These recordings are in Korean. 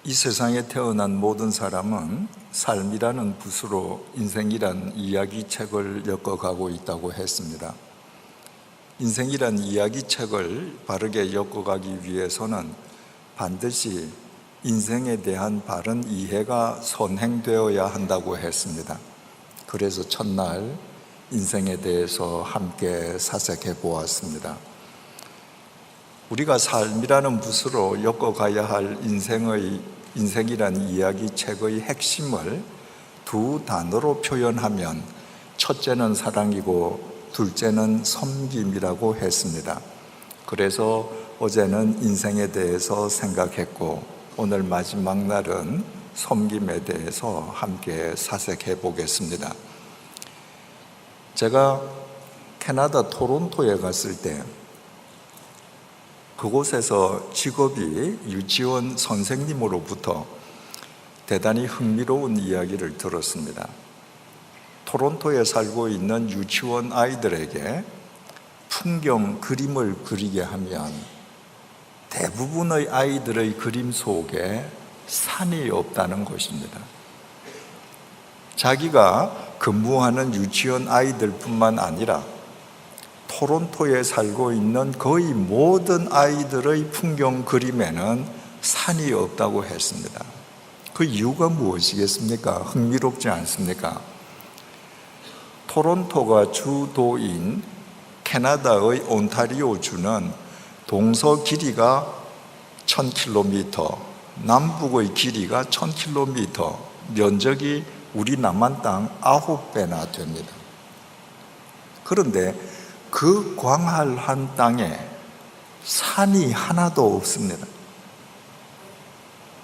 이 세상에 태어난 모든 사람은 삶이라는 붓으로 인생이란 이야기책을 엮어가고 있다고 했습니다. 인생이란 이야기책을 바르게 엮어가기 위해서는 반드시 인생에 대한 바른 이해가 선행되어야 한다고 했습니다. 그래서 첫날 인생에 대해서 함께 사색해 보았습니다. 우리가 삶이라는 붓으로 엮어가야 할 인생이란 이야기책의 핵심을 두 단어로 표현하면 첫째는 사랑이고 둘째는 섬김이라고 했습니다. 그래서 어제는 인생에 대해서 생각했고 오늘 마지막 날은 섬김에 대해서 함께 사색해 보겠습니다. 제가 캐나다 토론토에 갔을 때 그곳에서 직업이 유치원 선생님으로부터 대단히 흥미로운 이야기를 들었습니다. 토론토에 살고 있는 유치원 아이들에게 풍경 그림을 그리게 하면 대부분의 아이들의 그림 속에 산이 없다는 것입니다. 자기가 근무하는 유치원 아이들뿐만 아니라 토론토에 살고 있는 거의 모든 아이들의 풍경 그림에는 산이 없다고 했습니다. 그 이유가 무엇이겠습니까? 흥미롭지 않습니까? 토론토가 주도인 캐나다의 온타리오 주는 동서 길이가 1000km, 남북의 길이가 1000km, 면적이 우리 남한 땅 9배나 됩니다. 그런데 그 광활한 땅에 산이 하나도 없습니다.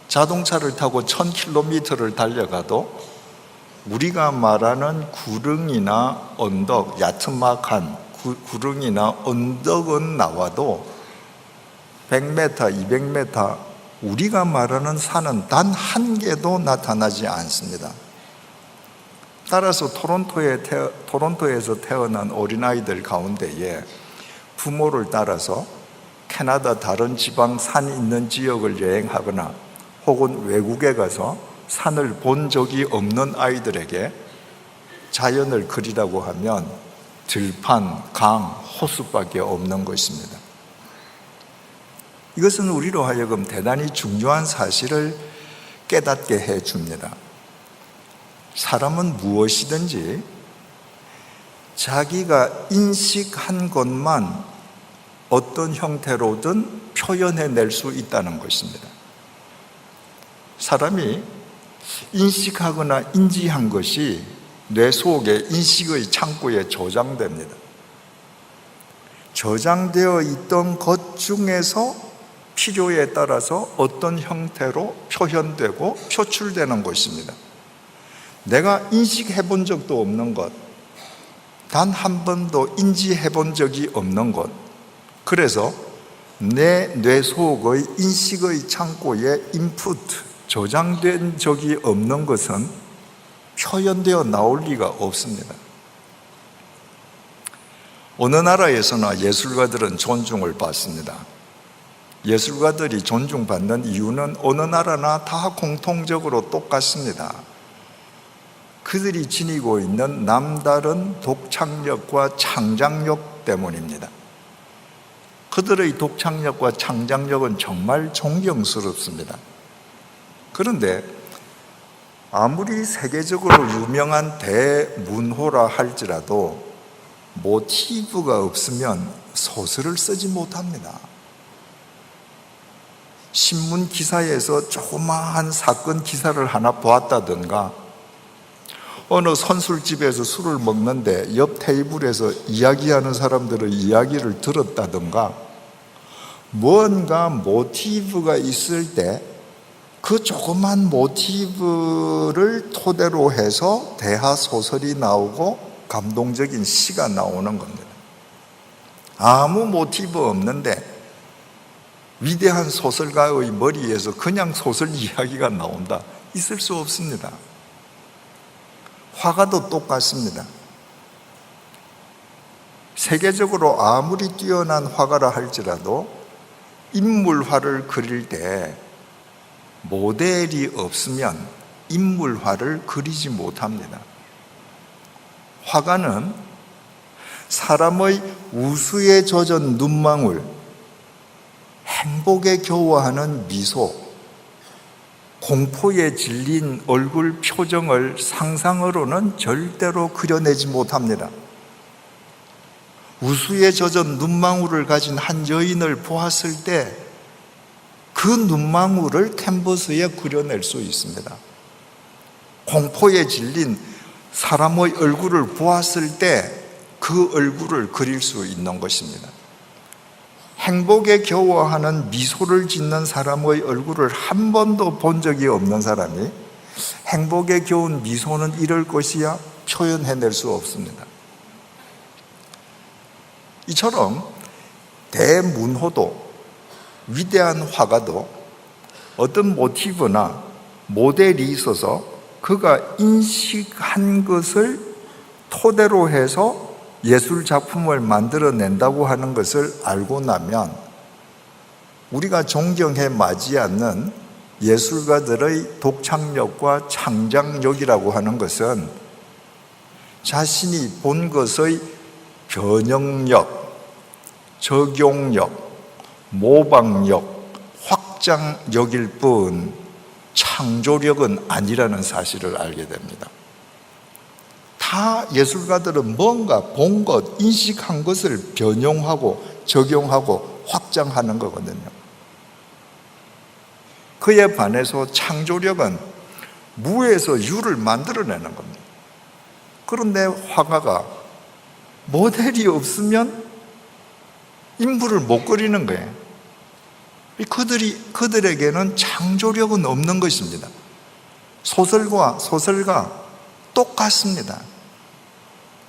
자동차를 타고 1000km를 달려가도 우리가 말하는 구릉이나 언덕, 야트막한 구릉이나 언덕은 나와도 100m, 200m 우리가 말하는 산은 단 한 개도 나타나지 않습니다. 따라서 토론토에서 태어난 어린아이들 가운데에 부모를 따라서 캐나다 다른 지방 산이 있는 지역을 여행하거나 혹은 외국에 가서 산을 본 적이 없는 아이들에게 자연을 그리라고 하면 들판, 강, 호수밖에 없는 것입니다. 이것은 우리로 하여금 대단히 중요한 사실을 깨닫게 해줍니다. 사람은 무엇이든지 자기가 인식한 것만 어떤 형태로든 표현해낼 수 있다는 것입니다. 사람이 인식하거나 인지한 것이 뇌 속에 인식의 창고에 저장됩니다. 저장되어 있던 것 중에서 필요에 따라서 어떤 형태로 표현되고 표출되는 것입니다. 내가 인식해 본 적도 없는 것, 단 한 번도 인지해 본 적이 없는 것, 그래서 내 뇌 속의 인식의 창고에 인풋, 저장된 적이 없는 것은 표현되어 나올 리가 없습니다. 어느 나라에서나 예술가들은 존중을 받습니다. 예술가들이 존중받는 이유는 어느 나라나 다 공통적으로 똑같습니다. 그들이 지니고 있는 남다른 독창력과 창작력 때문입니다. 그들의 독창력과 창작력은 정말 존경스럽습니다. 그런데 아무리 세계적으로 유명한 대문호라 할지라도 모티브가 없으면 소설을 쓰지 못합니다. 신문 기사에서 조그마한 사건 기사를 하나 보았다든가 어느 선술집에서 술을 먹는데 옆 테이블에서 이야기하는 사람들의 이야기를 들었다든가 뭔가 모티브가 있을 때 그 조그만 모티브를 토대로 해서 대하소설이 나오고 감동적인 시가 나오는 겁니다. 아무 모티브 없는데 위대한 소설가의 머리에서 그냥 소설 이야기가 나온다. 있을 수 없습니다. 화가도 똑같습니다. 세계적으로 아무리 뛰어난 화가라 할지라도 인물화를 그릴 때 모델이 없으면 인물화를 그리지 못합니다. 화가는 사람의 우수에 젖은 눈망울, 행복에 겨워하는 미소, 공포에 질린 얼굴 표정을 상상으로는 절대로 그려내지 못합니다. 우수에 젖은 눈망울을 가진 한 여인을 보았을 때 그 눈망울을 캔버스에 그려낼 수 있습니다. 공포에 질린 사람의 얼굴을 보았을 때 그 얼굴을 그릴 수 있는 것입니다. 행복에 겨워하는 미소를 짓는 사람의 얼굴을 한 번도 본 적이 없는 사람이 행복에 겨운 미소는 이럴 것이야 표현해낼 수 없습니다. 이처럼 대문호도 위대한 화가도 어떤 모티브나 모델이 있어서 그가 인식한 것을 토대로 해서 예술 작품을 만들어낸다고 하는 것을 알고 나면 우리가 존경해 마지 않는 예술가들의 독창력과 창작력이라고 하는 것은 자신이 본 것의 변형력, 적용력, 모방력, 확장력일 뿐 창조력은 아니라는 사실을 알게 됩니다. 다 예술가들은 뭔가 본 것, 인식한 것을 변형하고 적용하고 확장하는 거거든요. 그에 반해서 창조력은 무에서 유를 만들어내는 겁니다. 그런데 화가가 모델이 없으면 인물을 못 그리는 거예요. 그들에게는 창조력은 없는 것입니다. 소설가 똑같습니다.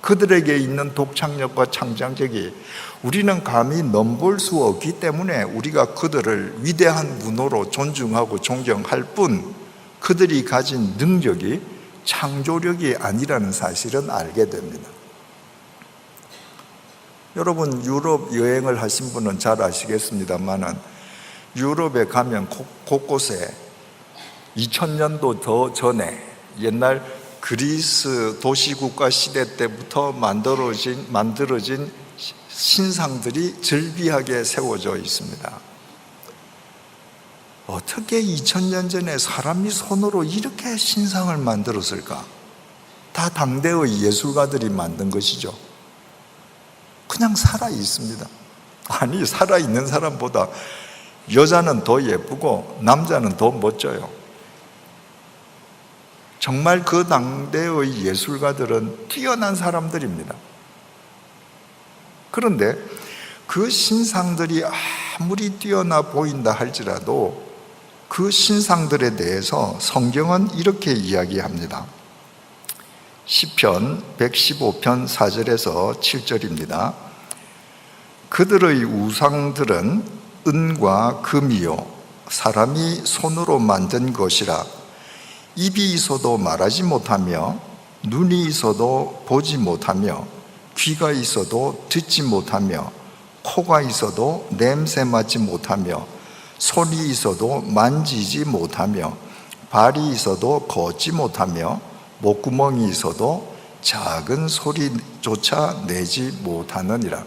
그들에게 있는 독창력과 창작력이 우리는 감히 넘볼 수 없기 때문에 우리가 그들을 위대한 문호로 존중하고 존경할 뿐 그들이 가진 능력이 창조력이 아니라는 사실은 알게 됩니다. 여러분 유럽 여행을 하신 분은 잘 아시겠습니다만은 유럽에 가면 곳곳에 2000년도 더 전에 옛날 그리스 도시국가 시대 때부터 만들어진 신상들이 절비하게 세워져 있습니다. 어떻게 2000년 전에 사람이 손으로 이렇게 신상을 만들었을까? 다 당대의 예술가들이 만든 것이죠. 그냥 살아 있습니다. 아니, 살아 있는 사람보다 여자는 더 예쁘고 남자는 더 멋져요. 정말 그 당대의 예술가들은 뛰어난 사람들입니다. 그런데 그 신상들이 아무리 뛰어나 보인다 할지라도 그 신상들에 대해서 성경은 이렇게 이야기합니다. 시편 115편 4절에서 7절입니다. 그들의 우상들은 은과 금이요 사람이 손으로 만든 것이라 입이 있어도 말하지 못하며 눈이 있어도 보지 못하며 귀가 있어도 듣지 못하며 코가 있어도 냄새 맡지 못하며 손이 있어도 만지지 못하며 발이 있어도 걷지 못하며 목구멍이 있어도 작은 소리조차 내지 못하느니라.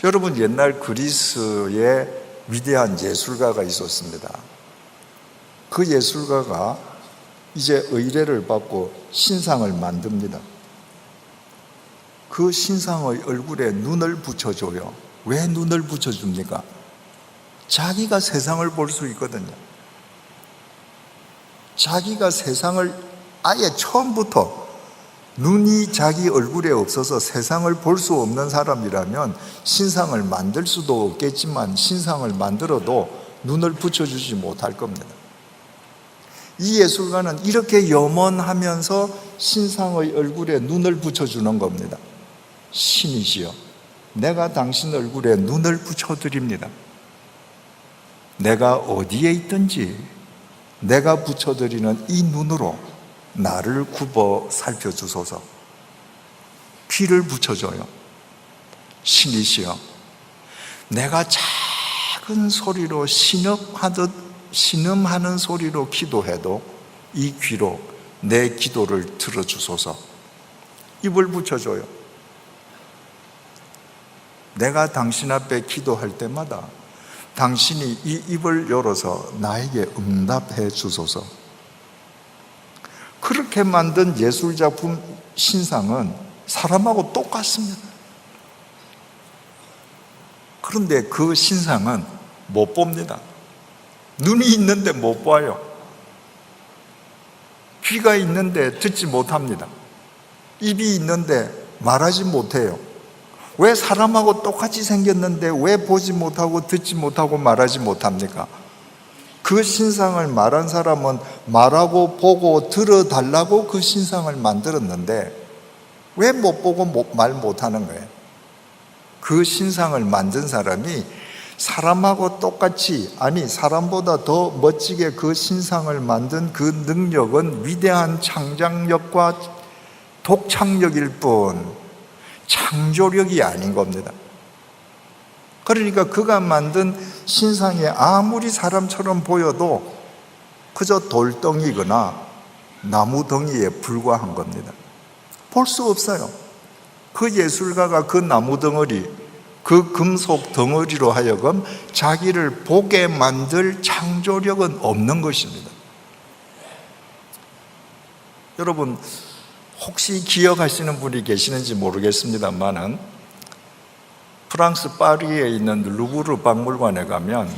여러분, 옛날 그리스에 위대한 예술가가 있었습니다. 그 예술가가 이제 의뢰를 받고 신상을 만듭니다. 그 신상의 얼굴에 눈을 붙여줘요. 왜 눈을 붙여줍니까? 자기가 세상을 볼 수 있거든요. 자기가 세상을 아예 처음부터 눈이 자기 얼굴에 없어서 세상을 볼 수 없는 사람이라면 신상을 만들 수도 없겠지만 신상을 만들어도 눈을 붙여주지 못할 겁니다. 이 예술가는 이렇게 염원하면서 신상의 얼굴에 눈을 붙여주는 겁니다. 신이시여, 내가 당신 얼굴에 눈을 붙여드립니다. 내가 어디에 있든지 내가 붙여드리는 이 눈으로 나를 굽어 살펴주소서. 귀를 붙여줘요. 신이시여, 내가 작은 소리로 신음하듯 신음하는 소리로 기도해도 이 귀로 내 기도를 들어주소서. 입을 붙여줘요. 내가 당신 앞에 기도할 때마다 당신이 이 입을 열어서 나에게 응답해 주소서. 그렇게 만든 예술작품 신상은 사람하고 똑같습니다. 그런데 그 신상은 못 봅니다. 눈이 있는데 못 봐요. 귀가 있는데 듣지 못합니다. 입이 있는데 말하지 못해요. 왜 사람하고 똑같이 생겼는데 왜 보지 못하고 듣지 못하고 말하지 못합니까? 그 신상을 말한 사람은 말하고 보고 들어달라고 그 신상을 만들었는데 왜 못 보고 말 못하는 거예요? 그 신상을 만든 사람이 사람하고 똑같이, 아니 사람보다 더 멋지게 그 신상을 만든 그 능력은 위대한 창작력과 독창력일 뿐 창조력이 아닌 겁니다. 그러니까 그가 만든 신상이 아무리 사람처럼 보여도 그저 돌덩이거나 나무덩이에 불과한 겁니다. 볼 수 없어요. 그 예술가가 그 나무덩어리, 그 금속 덩어리로 하여금 자기를 보게 만들 창조력은 없는 것입니다. 여러분, 혹시 기억하시는 분이 계시는지 모르겠습니다만은 프랑스 파리에 있는 루브르 박물관에 가면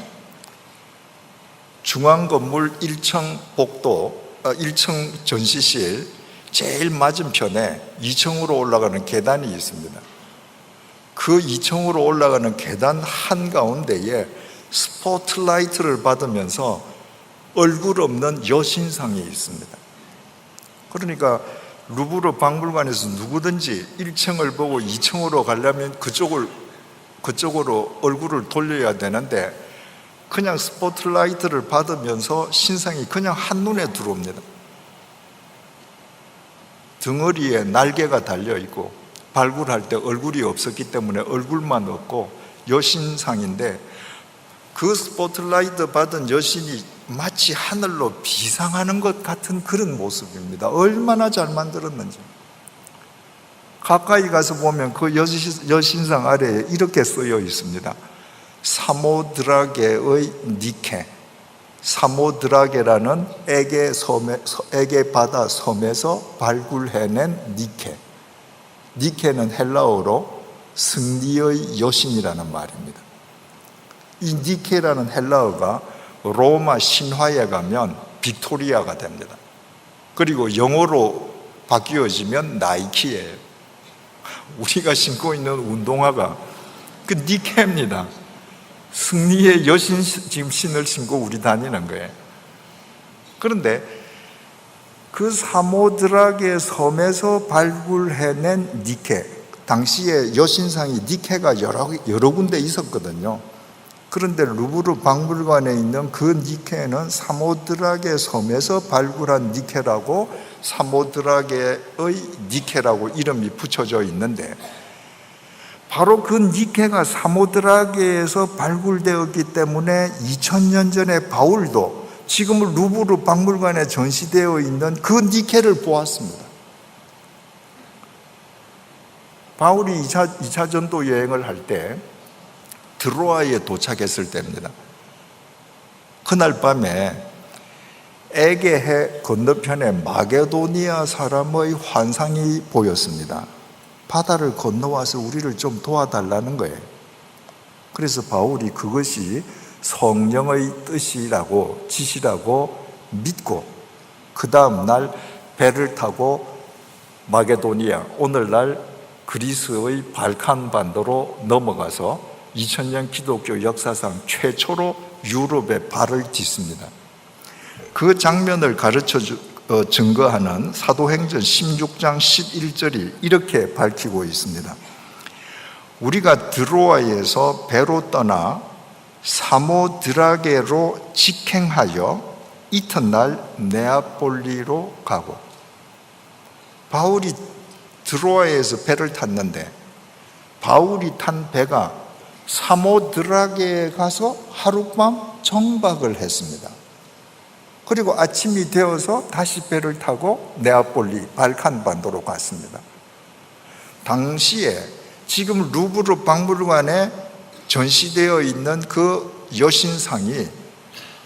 중앙 건물 1층 복도, 1층 전시실 제일 맞은편에 2층으로 올라가는 계단이 있습니다. 그 2층으로 올라가는 계단 한가운데에 스포트라이트를 받으면서 얼굴 없는 여신상이 있습니다. 그러니까 루브르 박물관에서 누구든지 1층을 보고 2층으로 가려면 그쪽으로 얼굴을 돌려야 되는데 그냥 스포트라이트를 받으면서 신상이 그냥 한눈에 들어옵니다. 등허리에 날개가 달려있고 발굴할 때 얼굴이 없었기 때문에 얼굴만 없고 여신상인데 그 스포트라이트 받은 여신이 마치 하늘로 비상하는 것 같은 그런 모습입니다. 얼마나 잘 만들었는지. 가까이 가서 보면 그 여신상 아래에 이렇게 쓰여 있습니다. 사모드라게의 니케. 사모드라게라는 에게 바다 섬에서 발굴해낸 니케. 니케는 헬라어로 승리의 여신이라는 말입니다. 이 니케라는 헬라어가 로마 신화에 가면 빅토리아가 됩니다. 그리고 영어로 바뀌어지면 나이키예요. 우리가 신고 있는 운동화가 그 니케입니다. 승리의 여신 지금 신을 신고 우리 다니는 거예요. 그런데 그 사모드라게 섬에서 발굴해낸 니케, 당시에 여신상이 니케가 여러 군데 있었거든요. 그런데 루브르 박물관에 있는 그 니케는 사모드라게 섬에서 발굴한 니케라고 사모드라게의 니케라고 이름이 붙여져 있는데 바로 그 니케가 사모드라게에서 발굴되었기 때문에 2000년 전에 바울도 지금 루브르 박물관에 전시되어 있는 그 니케를 보았습니다. 바울이 2차 전도 여행을 할 때 드로아에 도착했을 때입니다. 그날 밤에 에게해 건너편에 마게도니아 사람의 환상이 보였습니다. 바다를 건너와서 우리를 좀 도와달라는 거예요. 그래서 바울이 그것이 성령의 뜻이라고 지시라고 믿고 그 다음 날 배를 타고 마게도니아, 오늘날 그리스의 발칸 반도로 넘어가서 2000년 기독교 역사상 최초로 유럽에 발을 딛습니다. 그 장면을 증거하는 사도행전 16장 11절이 이렇게 밝히고 있습니다. 우리가 드로아에서 배로 떠나 사모드라게로 직행하여 이튿날 네아폴리로 가고, 바울이 드로아에서 배를 탔는데 바울이 탄 배가 사모드라게에 가서 하룻밤 정박을 했습니다. 그리고 아침이 되어서 다시 배를 타고 네아폴리 발칸 반도로 갔습니다. 당시에 지금 루브르 박물관에 전시되어 있는 그 여신상이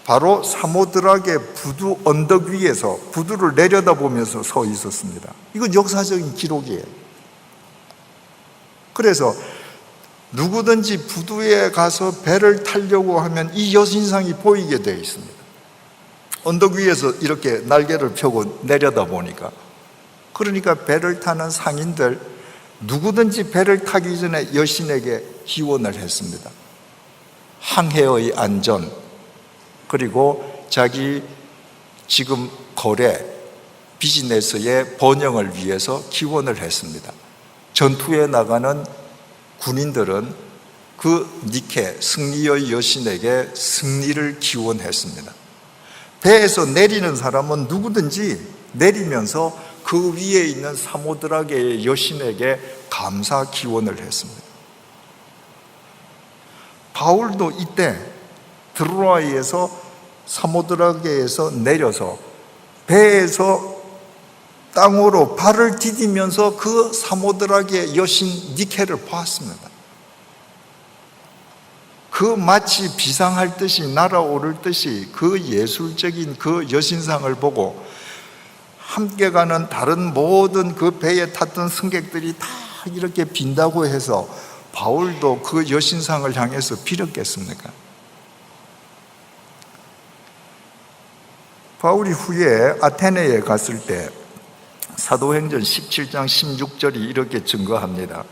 바로 사모드락의 부두 언덕 위에서 부두를 내려다보면서 서 있었습니다. 이건 역사적인 기록이에요. 그래서 누구든지 부두에 가서 배를 타려고 하면 이 여신상이 보이게 되어 있습니다. 언덕 위에서 이렇게 날개를 펴고 내려다보니까. 그러니까 배를 타는 상인들 누구든지 배를 타기 전에 여신에게 기원을 했습니다. 항해의 안전, 그리고 자기 지금 거래, 비즈니스의 번영을 위해서 기원을 했습니다. 전투에 나가는 군인들은 그 니케, 승리의 여신에게 승리를 기원했습니다. 배에서 내리는 사람은 누구든지 내리면서 그 위에 있는 사모드락의 여신에게 감사 기원을 했습니다. 바울도 이때 드로아에서 사모드락에서 내려서 배에서 땅으로 발을 디디면서 그 사모드락의 여신 니케를 보았습니다. 그 마치 비상할 듯이 날아오를 듯이 그 예술적인 그 여신상을 보고 함께 가는 다른 모든 그 배에 탔던 승객들이 다 이렇게 빈다고 해서 바울도 그 여신상을 향해서 빌었겠습니까? 바울이 후에 아테네에 갔을 때 사도행전 17장 16절이 이렇게 증거합니다.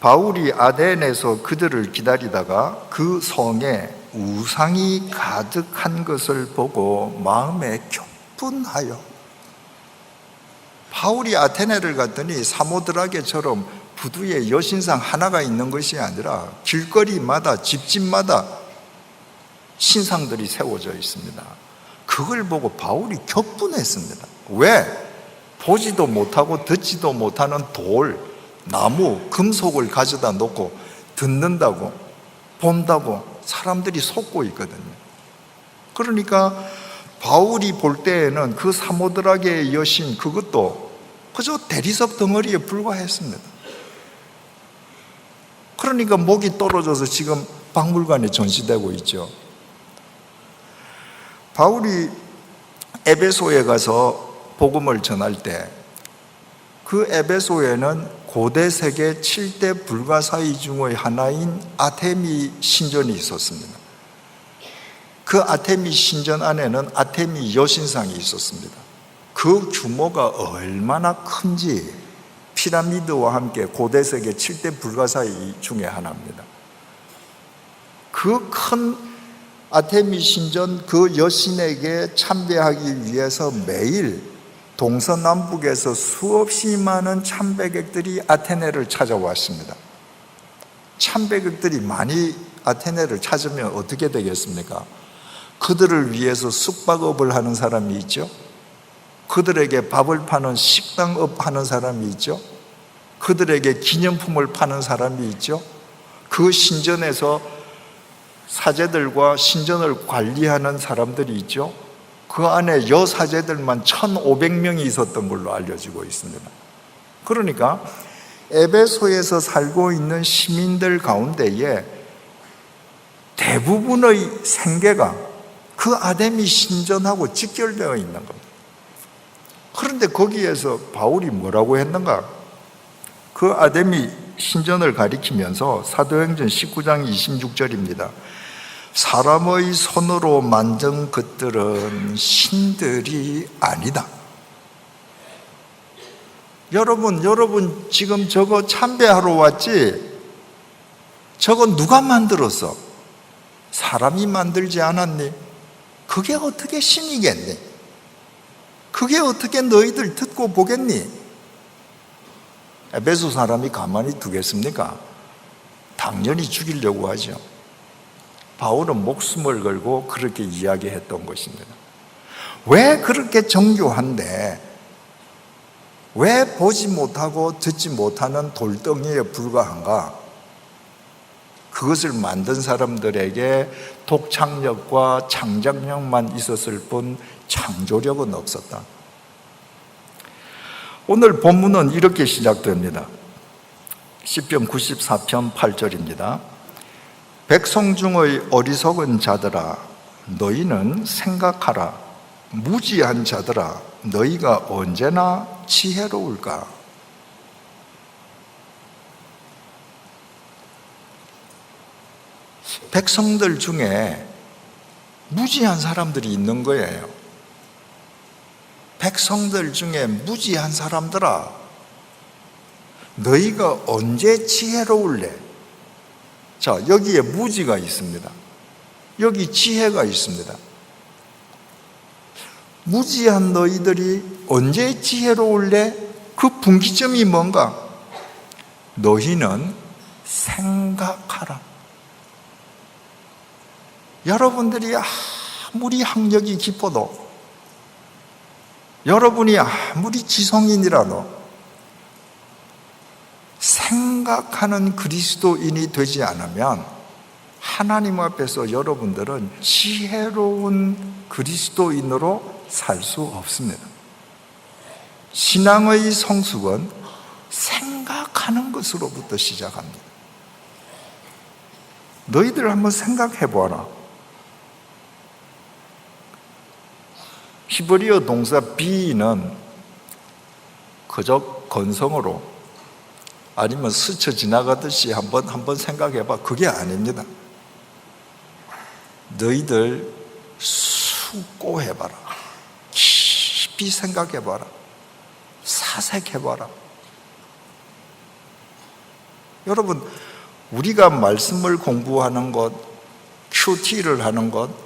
바울이 아덴에서 그들을 기다리다가 그 성에 우상이 가득한 것을 보고 마음에 교분하여. 바울이 아테네를 갔더니 사모드라게처럼 부두에 여신상 하나가 있는 것이 아니라 길거리마다 집집마다 신상들이 세워져 있습니다. 그걸 보고 바울이 격분했습니다. 왜? 보지도 못하고 듣지도 못하는 돌, 나무, 금속을 가져다 놓고 듣는다고, 본다고 사람들이 속고 있거든요. 그러니까 바울이 볼 때에는 그 사모드락의 여신 그것도 그저 대리석 덩어리에 불과했습니다. 그러니까 목이 떨어져서 지금 박물관에 전시되고 있죠. 바울이 에베소에 가서 복음을 전할 때 그 에베소에는 고대 세계 7대 불가사의 중의 하나인 아테미 신전이 있었습니다. 그 아테미 신전 안에는 아테미 여신상이 있었습니다. 그 규모가 얼마나 큰지 피라미드와 함께 고대 세계 7대 불가사의 중에 하나입니다. 그 큰 아테미 신전 그 여신에게 참배하기 위해서 매일 동서남북에서 수없이 많은 참배객들이 아테네를 찾아왔습니다. 참배객들이 많이 아테네를 찾으면 어떻게 되겠습니까? 그들을 위해서 숙박업을 하는 사람이 있죠. 그들에게 밥을 파는 식당업 하는 사람이 있죠. 그들에게 기념품을 파는 사람이 있죠. 그 신전에서 사제들과 신전을 관리하는 사람들이 있죠. 그 안에 여사제들만 1,500명이 있었던 걸로 알려지고 있습니다. 그러니까 에베소에서 살고 있는 시민들 가운데에 대부분의 생계가 그 아테미 신전하고 직결되어 있는 겁니다. 그런데 거기에서 바울이 뭐라고 했는가? 그 아테미 신전을 가리키면서 사도행전 19장 26절입니다. 사람의 손으로 만든 것들은 신들이 아니다. 여러분 지금 저거 참배하러 왔지? 저거 누가 만들었어? 사람이 만들지 않았니? 그게 어떻게 신이겠니? 그게 어떻게 너희들 듣고 보겠니? 에베소 사람이 가만히 두겠습니까? 당연히 죽이려고 하죠. 바울은 목숨을 걸고 그렇게 이야기했던 것입니다. 왜 그렇게 정교한데 왜 보지 못하고 듣지 못하는 돌덩이에 불과한가? 그것을 만든 사람들에게 독창력과 창작력만 있었을 뿐 창조력은 없었다. 오늘 본문은 이렇게 시작됩니다. 시편 94편 8절입니다. 백성 중의 어리석은 자들아 너희는 생각하라. 무지한 자들아 너희가 언제나 지혜로울까? 백성들 중에 무지한 사람들이 있는 거예요. 백성들 중에 무지한 사람들아 너희가 언제 지혜로울래? 자, 여기에 무지가 있습니다. 여기 지혜가 있습니다. 무지한 너희들이 언제 지혜로울래? 그 분기점이 뭔가? 너희는 생각하라. 여러분들이 아무리 학력이 깊어도, 여러분이 아무리 지성인이라도 생각하는 그리스도인이 되지 않으면 하나님 앞에서 여러분들은 지혜로운 그리스도인으로 살 수 없습니다. 신앙의 성숙은 생각하는 것으로부터 시작합니다. 너희들 한번 생각해 보아라. 히브리어 동사 be는 그저 건성으로 아니면 스쳐 지나가듯이 한번 생각해 봐. 그게 아닙니다. 너희들 숙고해 봐라. 깊이 생각해 봐라. 사색해 봐라. 여러분, 우리가 말씀을 공부하는 것, 큐티를 하는 것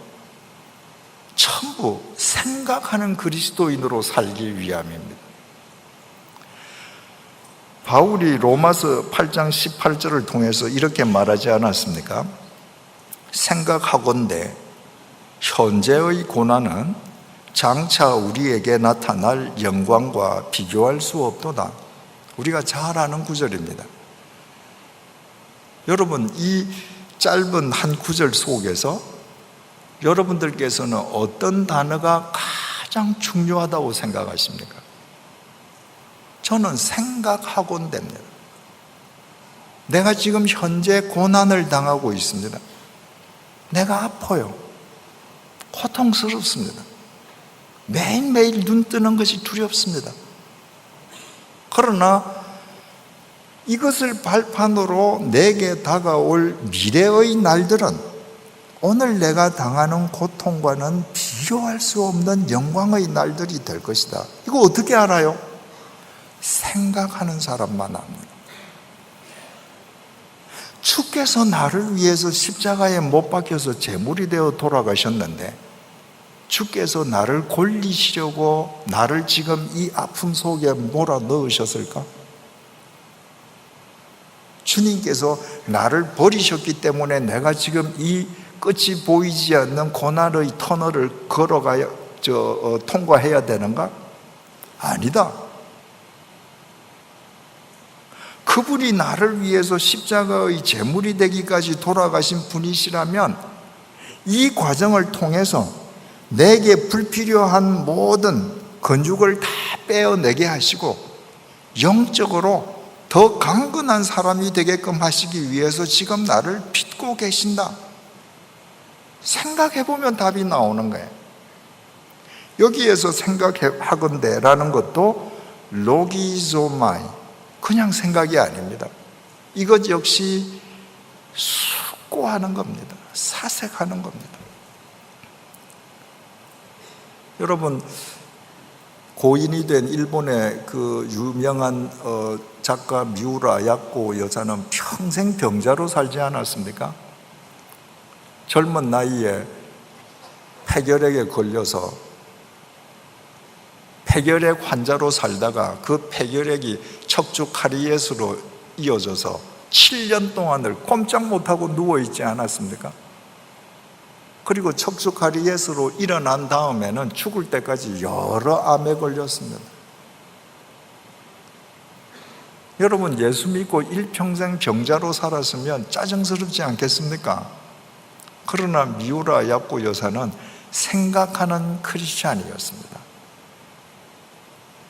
전부 생각하는 그리스도인으로 살기 위함입니다. 바울이 로마서 8장 18절을 통해서 이렇게 말하지 않았습니까? 생각하건대 현재의 고난은 장차 우리에게 나타날 영광과 비교할 수 없도다. 우리가 잘 아는 구절입니다. 여러분, 이 짧은 한 구절 속에서 여러분들께서는 어떤 단어가 가장 중요하다고 생각하십니까? 저는 생각하곤 됩니다. 내가 지금 현재 고난을 당하고 있습니다. 내가 아파요. 고통스럽습니다. 매일매일 눈 뜨는 것이 두렵습니다. 그러나 이것을 발판으로 내게 다가올 미래의 날들은 오늘 내가 당하는 고통과는 비교할 수 없는 영광의 날들이 될 것이다. 이거 어떻게 알아요? 생각하는 사람만 압니다. 주께서 나를 위해서 십자가에 못 박혀서 제물이 되어 돌아가셨는데 주께서 나를 골리시려고 나를 지금 이 아픔 속에 몰아 넣으셨을까? 주님께서 나를 버리셨기 때문에 내가 지금 이 끝이 보이지 않는 고난의 터널을 통과해야 되는가? 아니다. 그분이 나를 위해서 십자가의 제물이 되기까지 돌아가신 분이시라면 이 과정을 통해서 내게 불필요한 모든 건축을 다 빼어내게 하시고 영적으로 더 강건한 사람이 되게끔 하시기 위해서 지금 나를 빚고 계신다. 생각해보면 답이 나오는 거예요. 여기에서 생각하건대 라는 것도 로기조마이, 그냥 생각이 아닙니다. 이것 역시 숙고하는 겁니다. 사색하는 겁니다. 여러분, 고인이 된 일본의 그 유명한 작가 미우라 야코 여사는 평생 병자로 살지 않았습니까? 젊은 나이에 폐결핵에 걸려서 폐결핵 환자로 살다가 그 폐결핵이 척추 카리에스로 이어져서 7년 동안을 꼼짝 못하고 누워있지 않았습니까? 그리고 척추 카리에스로 일어난 다음에는 죽을 때까지 여러 암에 걸렸습니다. 여러분, 예수 믿고 일평생 병자로 살았으면 짜증스럽지 않겠습니까? 그러나 미우라 야꼬 여사는 생각하는 크리스찬이었습니다.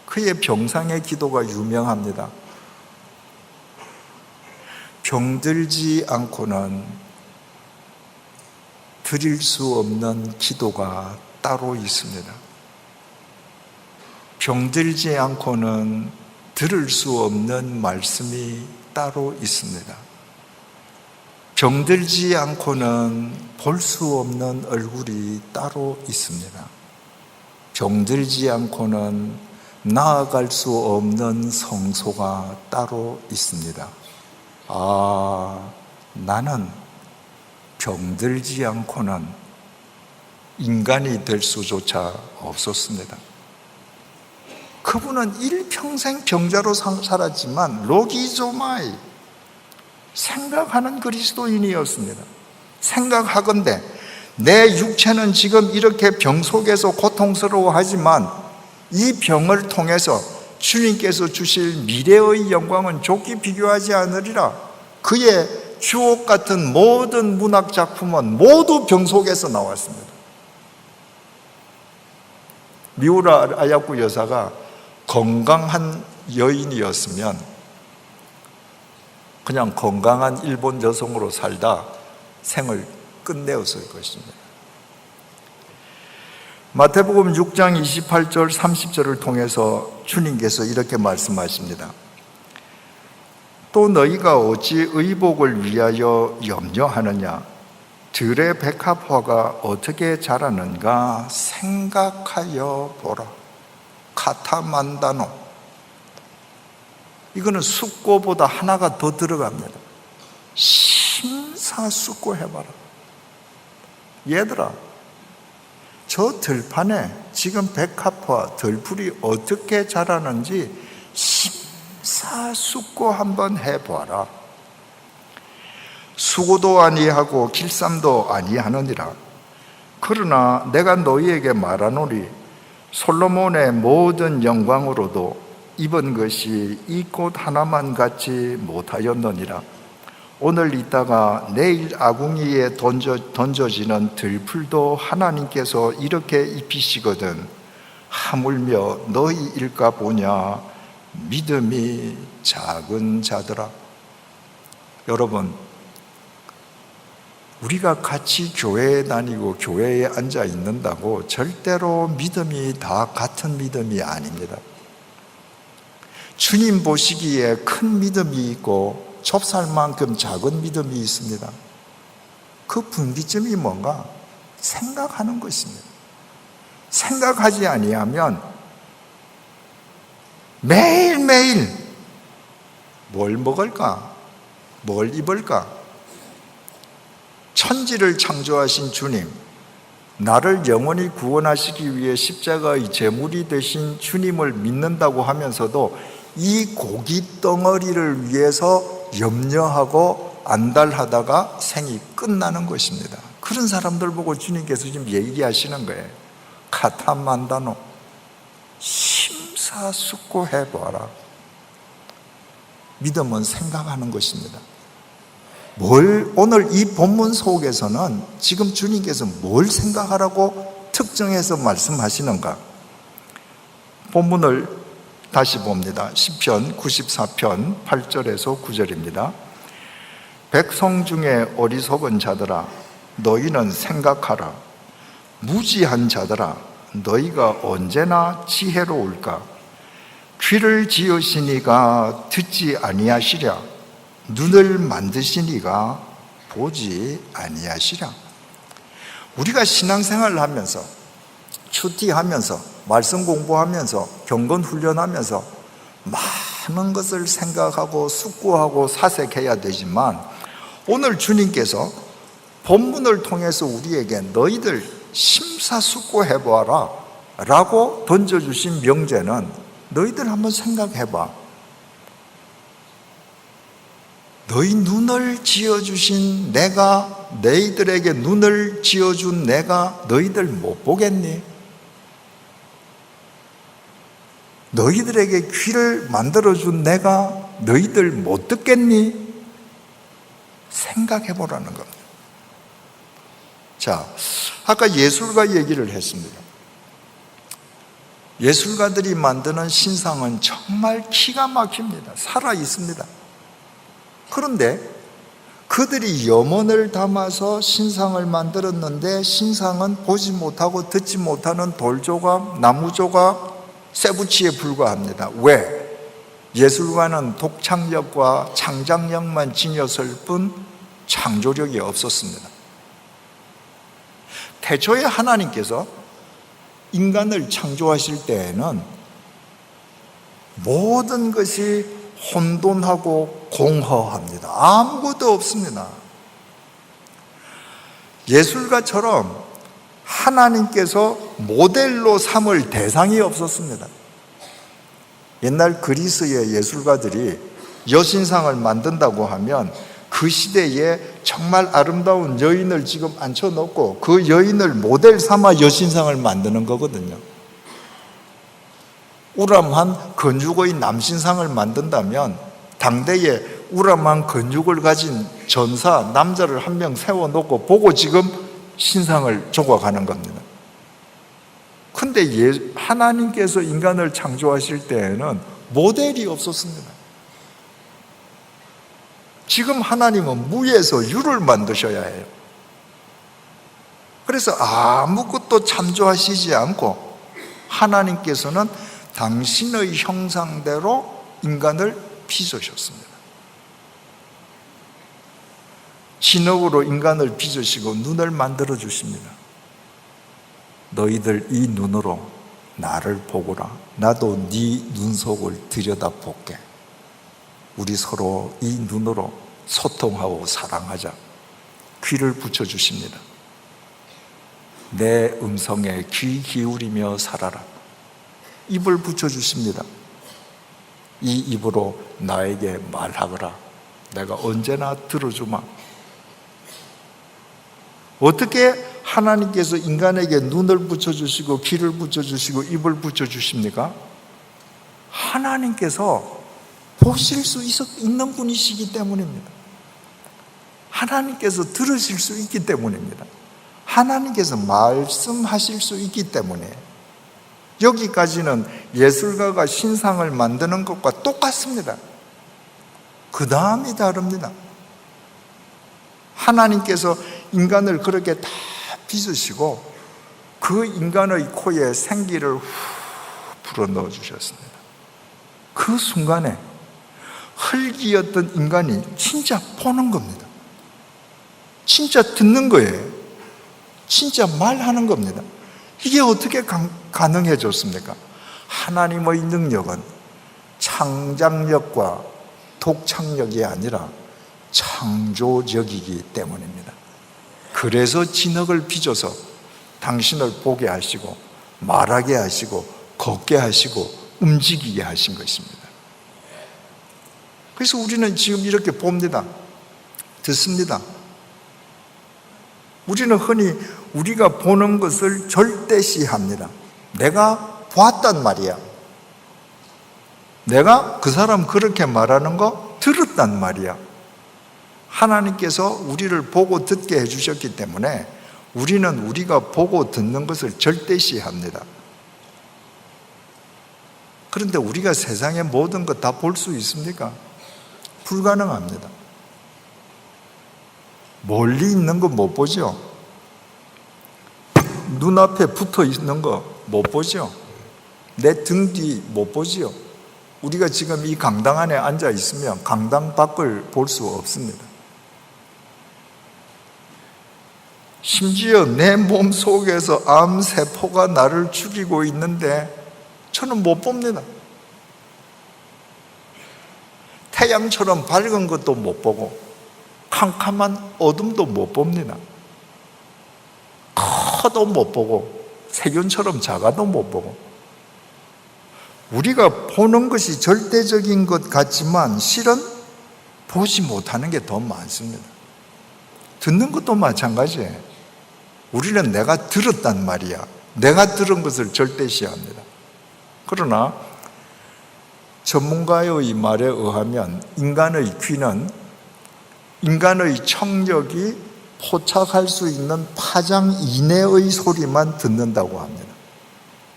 그의 병상의 기도가 유명합니다. 병들지 않고는 드릴 수 없는 기도가 따로 있습니다. 병들지 않고는 들을 수 없는 말씀이 따로 있습니다. 병들지 않고는 볼 수 없는 얼굴이 따로 있습니다. 병들지 않고는 나아갈 수 없는 성소가 따로 있습니다. 나는 병들지 않고는 인간이 될 수조차 없었습니다. 그분은 일평생 병자로 살았지만 로기조마이, 생각하는 그리스도인이었습니다. 생각하건대 내 육체는 지금 이렇게 병 속에서 고통스러워하지만 이 병을 통해서 주님께서 주실 미래의 영광은 좋게 비교하지 않으리라. 그의 주옥 같은 모든 문학 작품은 모두 병 속에서 나왔습니다. 미우라 아야쿠 여사가 건강한 여인이었으면 그냥 건강한 일본 여성으로 살다 생을 끝내었을 것입니다. 마태복음 6장 28절 30절을 통해서 주님께서 이렇게 말씀하십니다. 또 너희가 어찌 의복을 위하여 염려하느냐? 들의 백합화가 어떻게 자라는가 생각하여 보라. 카타만다노. 이거는 숙고보다 하나가 더 들어갑니다. 심사숙고해봐라. 얘들아, 저 들판에 지금 백합화, 들풀이 어떻게 자라는지 심사숙고 한번 해봐라. 수고도 아니하고 길쌈도 아니하느니라. 그러나 내가 너희에게 말하노니 솔로몬의 모든 영광으로도 입은 것이 이 꽃 하나만 같지 못하였느니라. 오늘 있다가 내일 아궁이에 던져지는 들풀도 하나님께서 이렇게 입히시거든 하물며 너희 일까 보냐 믿음이 작은 자들아. 여러분, 우리가 같이 교회에 다니고 교회에 앉아 있는다고 절대로 믿음이 다 같은 믿음이 아닙니다. 주님 보시기에 큰 믿음이 있고 좁쌀만큼 작은 믿음이 있습니다. 그 분기점이 뭔가? 생각하는 것입니다. 생각하지 아니하면 매일매일 뭘 먹을까? 뭘 입을까? 천지를 창조하신 주님, 나를 영원히 구원하시기 위해 십자가의 제물이 되신 주님을 믿는다고 하면서도 이 고기 덩어리를 위해서 염려하고 안달하다가 생이 끝나는 것입니다. 그런 사람들 보고 주님께서 지금 얘기하시는 거예요. 카타만다노, 심사숙고해봐라. 믿음은 생각하는 것입니다. 오늘 이 본문 속에서는 지금 주님께서 뭘 생각하라고 특정해서 말씀하시는가? 본문을 다시 봅니다. 시편 94편 8절에서 9절입니다. 백성 중에 어리석은 자들아, 너희는 생각하라. 무지한 자들아, 너희가 언제나 지혜로울까? 귀를 지으시니가 듣지 아니하시랴. 눈을 만드시니가 보지 아니하시랴. 우리가 신앙생활을 하면서, 큐티하면서, 말씀 공부하면서, 경건 훈련하면서 많은 것을 생각하고 숙고하고 사색해야 되지만 오늘 주님께서 본문을 통해서 우리에게 너희들 심사숙고해봐라 라고 던져주신 명제는 너희들 한번 생각해봐. 너희 눈을 지어주신 내가, 너희들에게 눈을 지어준 내가 너희들 못 보겠니? 너희들에게 귀를 만들어준 내가 너희들 못 듣겠니? 생각해 보라는 겁니다. 자, 아까 예술가 얘기를 했습니다. 예술가들이 만드는 신상은 정말 기가 막힙니다. 살아 있습니다. 그런데 그들이 염원을 담아서 신상을 만들었는데 신상은 보지 못하고 듣지 못하는 돌조각, 나무조각, 쇠붙이에 불과합니다. 왜? 예술가는 독창력과 창작력만 지녔을 뿐 창조력이 없었습니다. 태초에 하나님께서 인간을 창조하실 때에는 모든 것이 혼돈하고 공허합니다. 아무것도 없습니다. 예술가처럼 하나님께서 모델로 삼을 대상이 없었습니다. 옛날 그리스의 예술가들이 여신상을 만든다고 하면 그 시대에 정말 아름다운 여인을 지금 앉혀놓고 그 여인을 모델 삼아 여신상을 만드는 거거든요. 우람한 근육의 남신상을 만든다면 당대에 우람한 근육을 가진 전사, 남자를 한 명 세워놓고 보고 지금 신상을 조각하는 겁니다. 근데 하나님께서 인간을 창조하실 때에는 모델이 없었습니다. 지금 하나님은 무에서 유를 만드셔야 해요. 그래서 아무것도 창조하시지 않고 하나님께서는 당신의 형상대로 인간을 빚으셨습니다. 진흙으로 인간을 빚으시고 눈을 만들어 주십니다. 너희들 이 눈으로 나를 보거라. 나도 네 눈속을 들여다볼게. 우리 서로 이 눈으로 소통하고 사랑하자. 귀를 붙여주십니다. 내 음성에 귀 기울이며 살아라. 입을 붙여주십니다. 이 입으로 나에게 말하거라. 내가 언제나 들어주마. 어떻게 하나님께서 인간에게 눈을 붙여주시고 귀를 붙여주시고 입을 붙여주십니까? 하나님께서 보실 수 있는 분이시기 때문입니다. 하나님께서 들으실 수 있기 때문입니다. 하나님께서 말씀하실 수 있기 때문에 여기까지는 예술가가 신상을 만드는 것과 똑같습니다. 그 다음이 다릅니다. 하나님께서 인간을 그렇게 다 빚으시고 그 인간의 코에 생기를 후 불어넣어 주셨습니다. 그 순간에 흙이었던 인간이 진짜 보는 겁니다. 진짜 듣는 거예요. 진짜 말하는 겁니다. 이게 어떻게 가능해졌습니까? 하나님의 능력은 창작력과 독창력이 아니라 창조력이기 때문입니다. 그래서 진흙을 빚어서 당신을 보게 하시고 말하게 하시고 걷게 하시고 움직이게 하신 것입니다. 그래서 우리는 지금 이렇게 봅니다. 듣습니다. 우리는 흔히 우리가 보는 것을 절대시합니다. 내가 봤단 말이야. 내가 그 사람 그렇게 말하는 거 들었단 말이야. 하나님께서 우리를 보고 듣게 해주셨기 때문에 우리는 우리가 보고 듣는 것을 절대시합니다. 그런데 우리가 세상의 모든 것 다 볼 수 있습니까? 불가능합니다. 멀리 있는 거 못 보죠? 눈앞에 붙어 있는 거 못 보죠? 내 등 뒤 못 보죠? 우리가 지금 이 강당 안에 앉아 있으면 강당 밖을 볼 수 없습니다. 심지어 내 몸 속에서 암세포가 나를 죽이고 있는데 저는 못 봅니다. 태양처럼 밝은 것도 못 보고 캄캄한 어둠도 못 봅니다. 커도 못 보고 세균처럼 작아도 못 보고 우리가 보는 것이 절대적인 것 같지만 실은 보지 못하는 게 더 많습니다. 듣는 것도 마찬가지예요. 우리는 내가 들었단 말이야. 내가 들은 것을 절대시합니다. 그러나 전문가의 말에 의하면 인간의 귀는 인간의 청력이 포착할 수 있는 파장 이내의 소리만 듣는다고 합니다.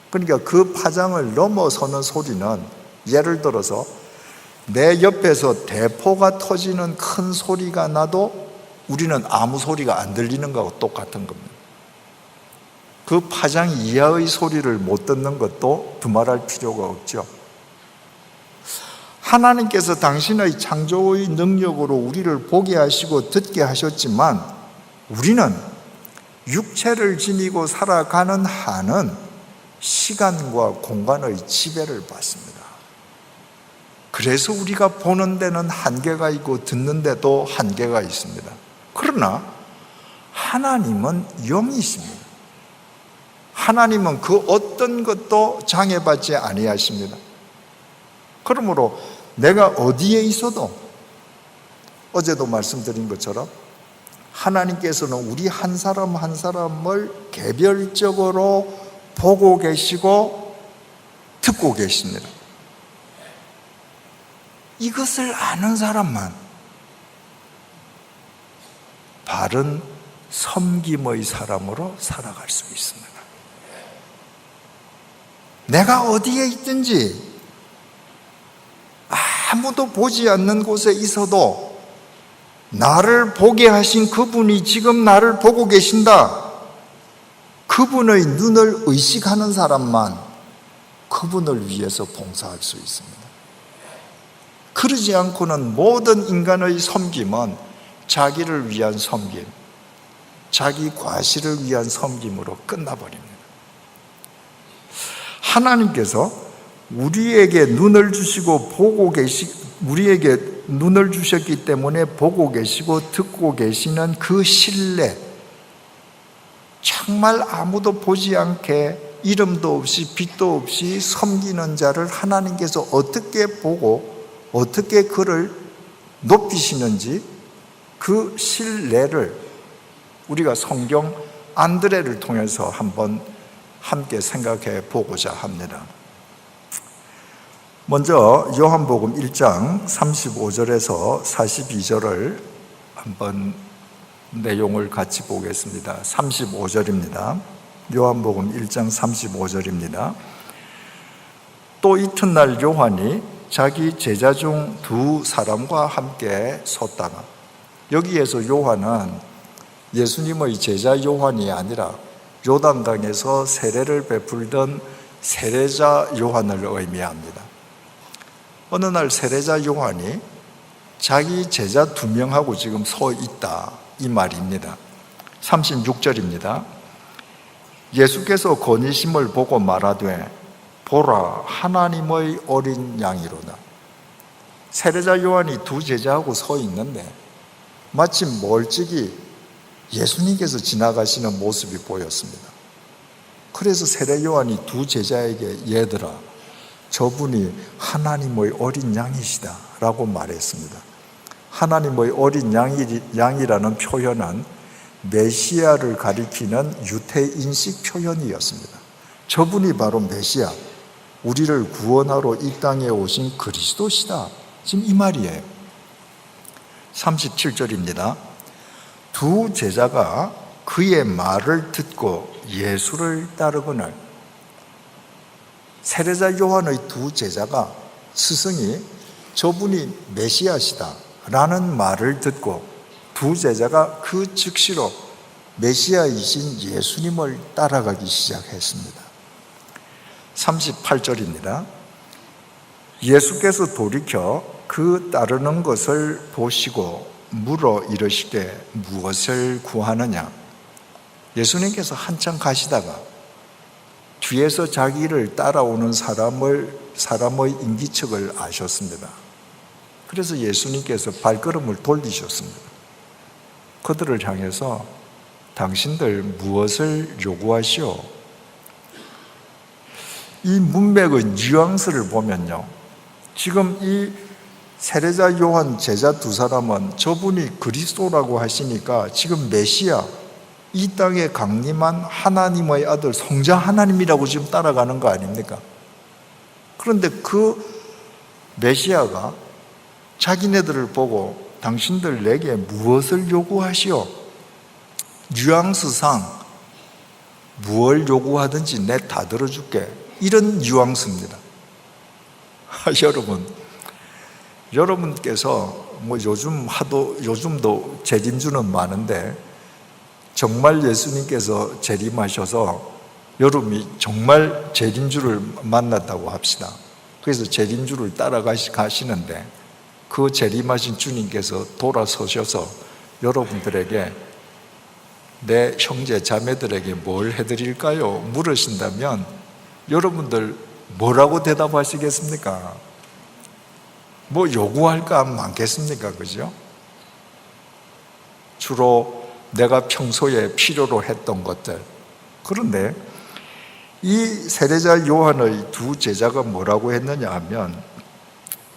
그러니까 그 파장을 넘어서는 소리는, 예를 들어서 내 옆에서 대포가 터지는 큰 소리가 나도 우리는 아무 소리가 안 들리는 거하고 똑같은 겁니다. 그 파장 이하의 소리를 못 듣는 것도 두말할 필요가 없죠. 하나님께서 당신의 창조의 능력으로 우리를 보게 하시고 듣게 하셨지만 우리는 육체를 지니고 살아가는 한은 시간과 공간의 지배를 받습니다. 그래서 우리가 보는 데는 한계가 있고 듣는 데도 한계가 있습니다. 그러나 하나님은 영이십니다. 하나님은 그 어떤 것도 장애받지 아니하십니다. 그러므로 내가 어디에 있어도, 어제도 말씀드린 것처럼 하나님께서는 우리 한 사람 한 사람을 개별적으로 보고 계시고 듣고 계십니다. 이것을 아는 사람만 바른 섬김의 사람으로 살아갈 수 있습니다. 내가 어디에 있든지 아무도 보지 않는 곳에 있어도 나를 보게 하신 그분이 지금 나를 보고 계신다. 그분의 눈을 의식하는 사람만 그분을 위해서 봉사할 수 있습니다. 그러지 않고는 모든 인간의 섬김은 자기를 위한 섬김, 자기 과시를 위한 섬김으로 끝나버립니다. 하나님께서 우리에게 눈을 주시고 우리에게 눈을 주셨기 때문에 보고 계시고 듣고 계시는 그 신뢰, 정말 아무도 보지 않게 이름도 없이 빛도 없이 섬기는 자를 하나님께서 어떻게 보고 어떻게 그를 높이시는지 그 신뢰를 우리가 성경 안드레를 통해서 한번 함께 생각해 보고자 합니다. 먼저 요한복음 1장 35절에서 42절을 한번 내용을 같이 보겠습니다. 35절입니다. 요한복음 1장 35절입니다. 또 이튿날 요한이 자기 제자 중 두 사람과 함께 섰다가, 여기에서 요한은 예수님의 제자 요한이 아니라 요단강에서 세례를 베풀던 세례자 요한을 의미합니다. 어느 날 세례자 요한이 자기 제자 2명하고 지금 서 있다, 이 말입니다. 36절입니다. 예수께서 거니심을 보고 말하되 보라, 하나님의 어린 양이로다. 세례자 요한이 두 제자하고 서 있는데 마침 멀찍이 예수님께서 지나가시는 모습이 보였습니다. 그래서 세례 요한이 두 제자에게 얘들아, 저분이 하나님의 어린 양이시다 라고 말했습니다. 하나님의 어린 양이라는 표현은 메시아를 가리키는 유태인식 표현이었습니다. 저분이 바로 메시아, 우리를 구원하러 이 땅에 오신 그리스도시다, 지금 이 말이에요. 37절입니다. 두 제자가 그의 말을 듣고 예수를 따르거늘, 세례자 요한의 두 제자가 스승이 저분이 메시아시다 라는 말을 듣고 두 제자가 그 즉시로 메시아이신 예수님을 따라가기 시작했습니다. 38절입니다. 예수께서 돌이켜 그 따르는 것을 보시고 물어 이르시되 무엇을 구하느냐. 예수님께서 한참 가시다가 뒤에서 자기를 따라오는 사람의 인기척을 아셨습니다. 그래서 예수님께서 발걸음을 돌리셨습니다. 그들을 향해서 당신들 무엇을 요구하시오? 이 문맥의 뉘앙스를 보면요, 지금 이 세례자 요한 제자 두 사람은 저분이 그리스도라고 하시니까 지금 메시아, 이 땅에 강림한 하나님의 아들 성자 하나님이라고 지금 따라가는 거 아닙니까? 그런데 그 메시아가 자기네들을 보고 당신들 내게 무엇을 요구하시오? 뉘앙스상 무엇을 요구하든지 내 다 들어줄게, 이런 뉘앙스입니다. 여러분께서 요즘도 재림주는 많은데 정말 예수님께서 재림하셔서 여러분이 정말 재림주를 만났다고 합시다. 그래서 재림주를 따라가시는데 그 재림하신 주님께서 돌아서셔서 여러분들에게 내 형제 자매들에게 뭘 해드릴까요? 물으신다면 여러분들 뭐라고 대답하시겠습니까? 뭐 요구할까 많겠습니까? 그죠? 주로 내가 평소에 필요로 했던 것들. 그런데 이 세례자 요한의 두 제자가 뭐라고 했느냐 하면,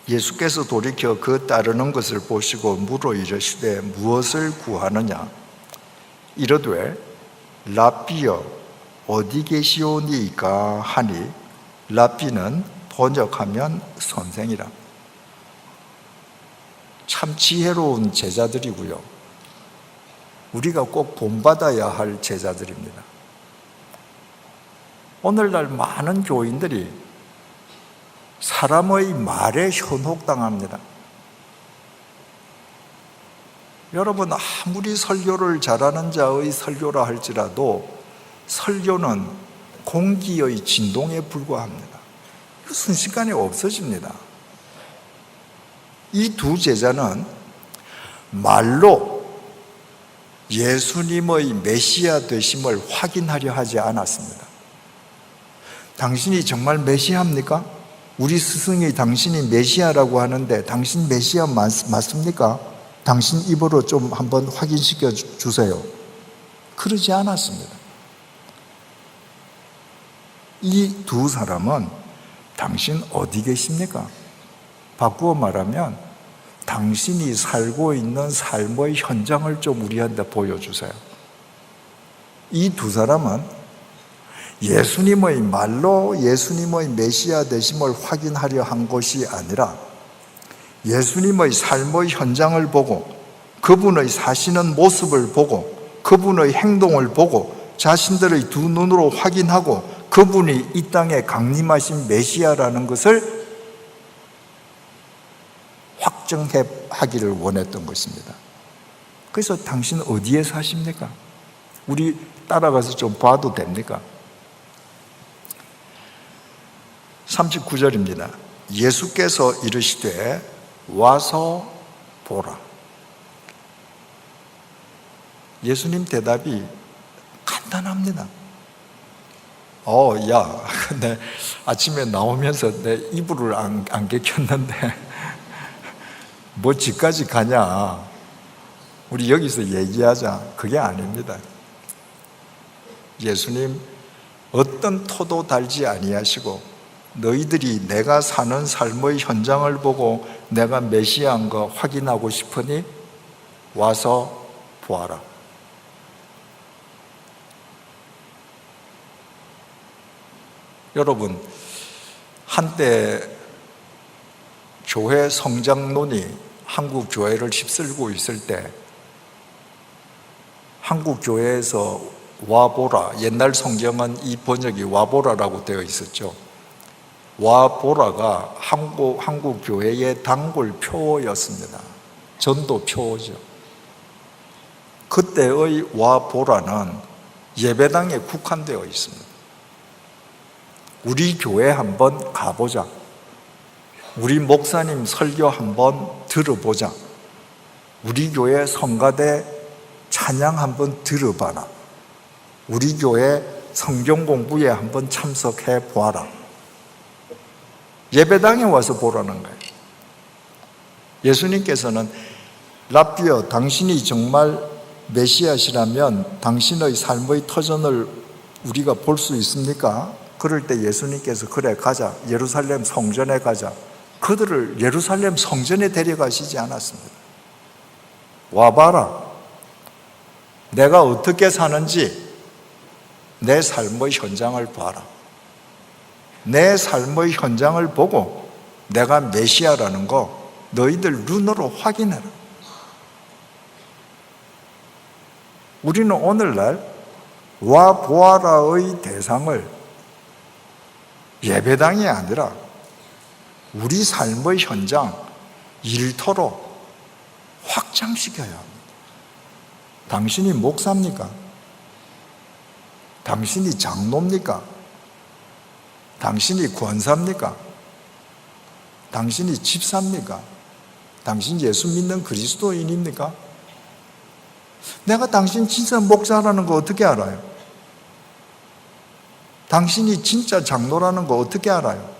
예수께서 돌이켜 그 따르는 것을 보시고 물어 이르시되 무엇을 구하느냐? 이르되 랍비여 어디 계시오니이까 하니, 랍비는 번역하면 선생이라. 참 지혜로운 제자들이고요, 우리가 꼭 본받아야 할 제자들입니다. 오늘날 많은 교인들이 사람의 말에 현혹당합니다. 여러분, 아무리 설교를 잘하는 자의 설교라 할지라도 설교는 공기의 진동에 불과합니다. 순식간에 없어집니다. 이 두 제자는 말로 예수님의 메시아 되심을 확인하려 하지 않았습니다. 당신이 정말 메시아입니까? 우리 스승이 당신이 메시아라고 하는데 당신 메시아 맞습니까? 당신 입으로 좀 한번 확인시켜 주세요. 그러지 않았습니다. 이 두 사람은 당신 어디 계십니까? 바꾸어 말하면 당신이 살고 있는 삶의 현장을 좀 우리한테 보여주세요. 이 두 사람은 예수님의 말로 예수님의 메시아 되심을 확인하려 한 것이 아니라 예수님의 삶의 현장을 보고 그분의 사시는 모습을 보고 그분의 행동을 보고 자신들의 두 눈으로 확인하고 그분이 이 땅에 강림하신 메시아라는 것을 확정하기를 원했던 것입니다. 그래서 당신 어디에 사십니까? 우리 따라가서 좀 봐도 됩니까? 39절입니다. 예수께서 이르시되 와서 보라. 예수님 대답이 간단합니다. 근데 아침에 나오면서 내 이불을 안 개켰는데 뭐 집까지 가냐? 우리 여기서 얘기하자. 그게 아닙니다. 예수님 어떤 토도 달지 아니하시고 너희들이 내가 사는 삶의 현장을 보고 내가 메시아인 거 확인하고 싶으니 와서 보아라. 여러분, 한때 교회 성장론이 한국 교회를 휩쓸고 있을 때 한국 교회에서 와보라, 옛날 성경은 이 번역이 와보라라고 되어 있었죠. 와보라가 한국 교회의 단골 표어였습니다. 전도 표어죠. 그때의 와보라는 예배당에 국한되어 있습니다. 우리 교회 한번 가보자. 우리 목사님 설교 한번 들어보자. 우리 교회 성가대 찬양 한번 들어봐라. 우리 교회 성경 공부에 한번 참석해 보아라. 예배당에 와서 보라는 거예요. 예수님께서는 랍비여, 당신이 정말 메시아시라면 당신의 삶의 터전을 우리가 볼 수 있습니까? 그럴 때 예수님께서 그래 가자, 예루살렘 성전에 가자. 그들을 예루살렘 성전에 데려가시지 않았습니다. 와봐라. 내가 어떻게 사는지 내 삶의 현장을 봐라. 내 삶의 현장을 보고 내가 메시아라는 거 너희들 눈으로 확인해라. 우리는 오늘날 와 보아라의 대상을 예배당이 아니라 우리 삶의 현장, 일터로 확장시켜야 합니다. 당신이 목사입니까? 당신이 장로입니까? 당신이 권사입니까? 당신이 집사입니까? 당신 예수 믿는 그리스도인입니까? 내가 당신 진짜 목사라는 거 어떻게 알아요? 당신이 진짜 장로라는 거 어떻게 알아요?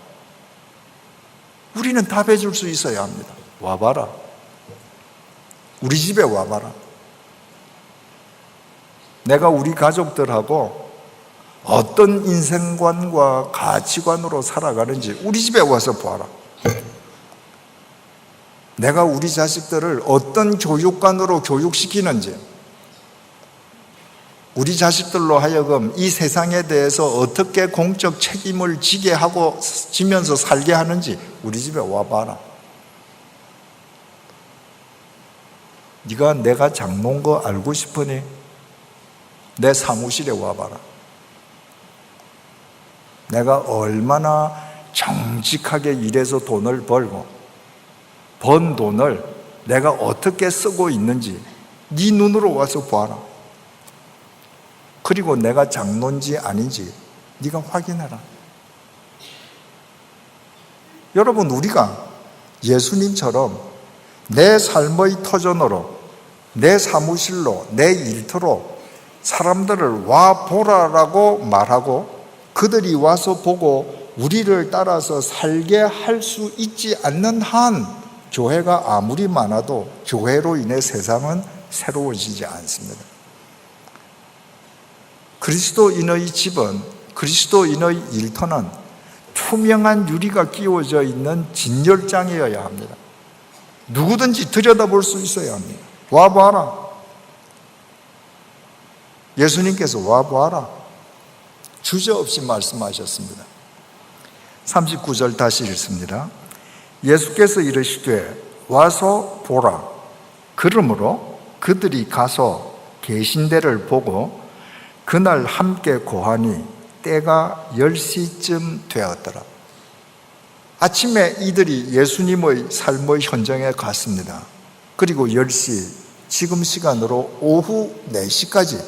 우리는 답해 줄 수 있어야 합니다. 와봐라. 우리 집에 와봐라. 내가 우리 가족들하고 어떤 인생관과 가치관으로 살아가는지 우리 집에 와서 보아라. 내가 우리 자식들을 어떤 교육관으로 교육시키는지, 우리 자식들로 하여금 이 세상에 대해서 어떻게 공적 책임을 지면서 살게 하는지 우리 집에 와봐라. 네가 내가 장로인 거 알고 싶으니 내 사무실에 와봐라. 내가 얼마나 정직하게 일해서 돈을 벌고 번 돈을 내가 어떻게 쓰고 있는지 네 눈으로 와서 봐라. 그리고 내가 장로인지 아닌지 네가 확인해라. 여러분, 우리가 예수님처럼 내 삶의 터전으로, 내 사무실로, 내 일터로 사람들을 와 보라라고 말하고 그들이 와서 보고 우리를 따라서 살게 할 수 있지 않는 한 교회가 아무리 많아도 교회로 인해 세상은 새로워지지 않습니다. 그리스도인의 집은, 그리스도인의 일터는 투명한 유리가 끼워져 있는 진열장이어야 합니다. 누구든지 들여다볼 수 있어야 합니다. 와봐라. 예수님께서 와봐라. 주저없이 말씀하셨습니다. 39절 다시 읽습니다. 예수께서 이르시되 와서 보라. 그러므로 그들이 가서 계신 데를 보고 그날 함께 고하니 때가 10시쯤 되었더라. 아침에 이들이 예수님의 삶의 현장에 갔습니다. 그리고 10시, 지금 시간으로 오후 4시까지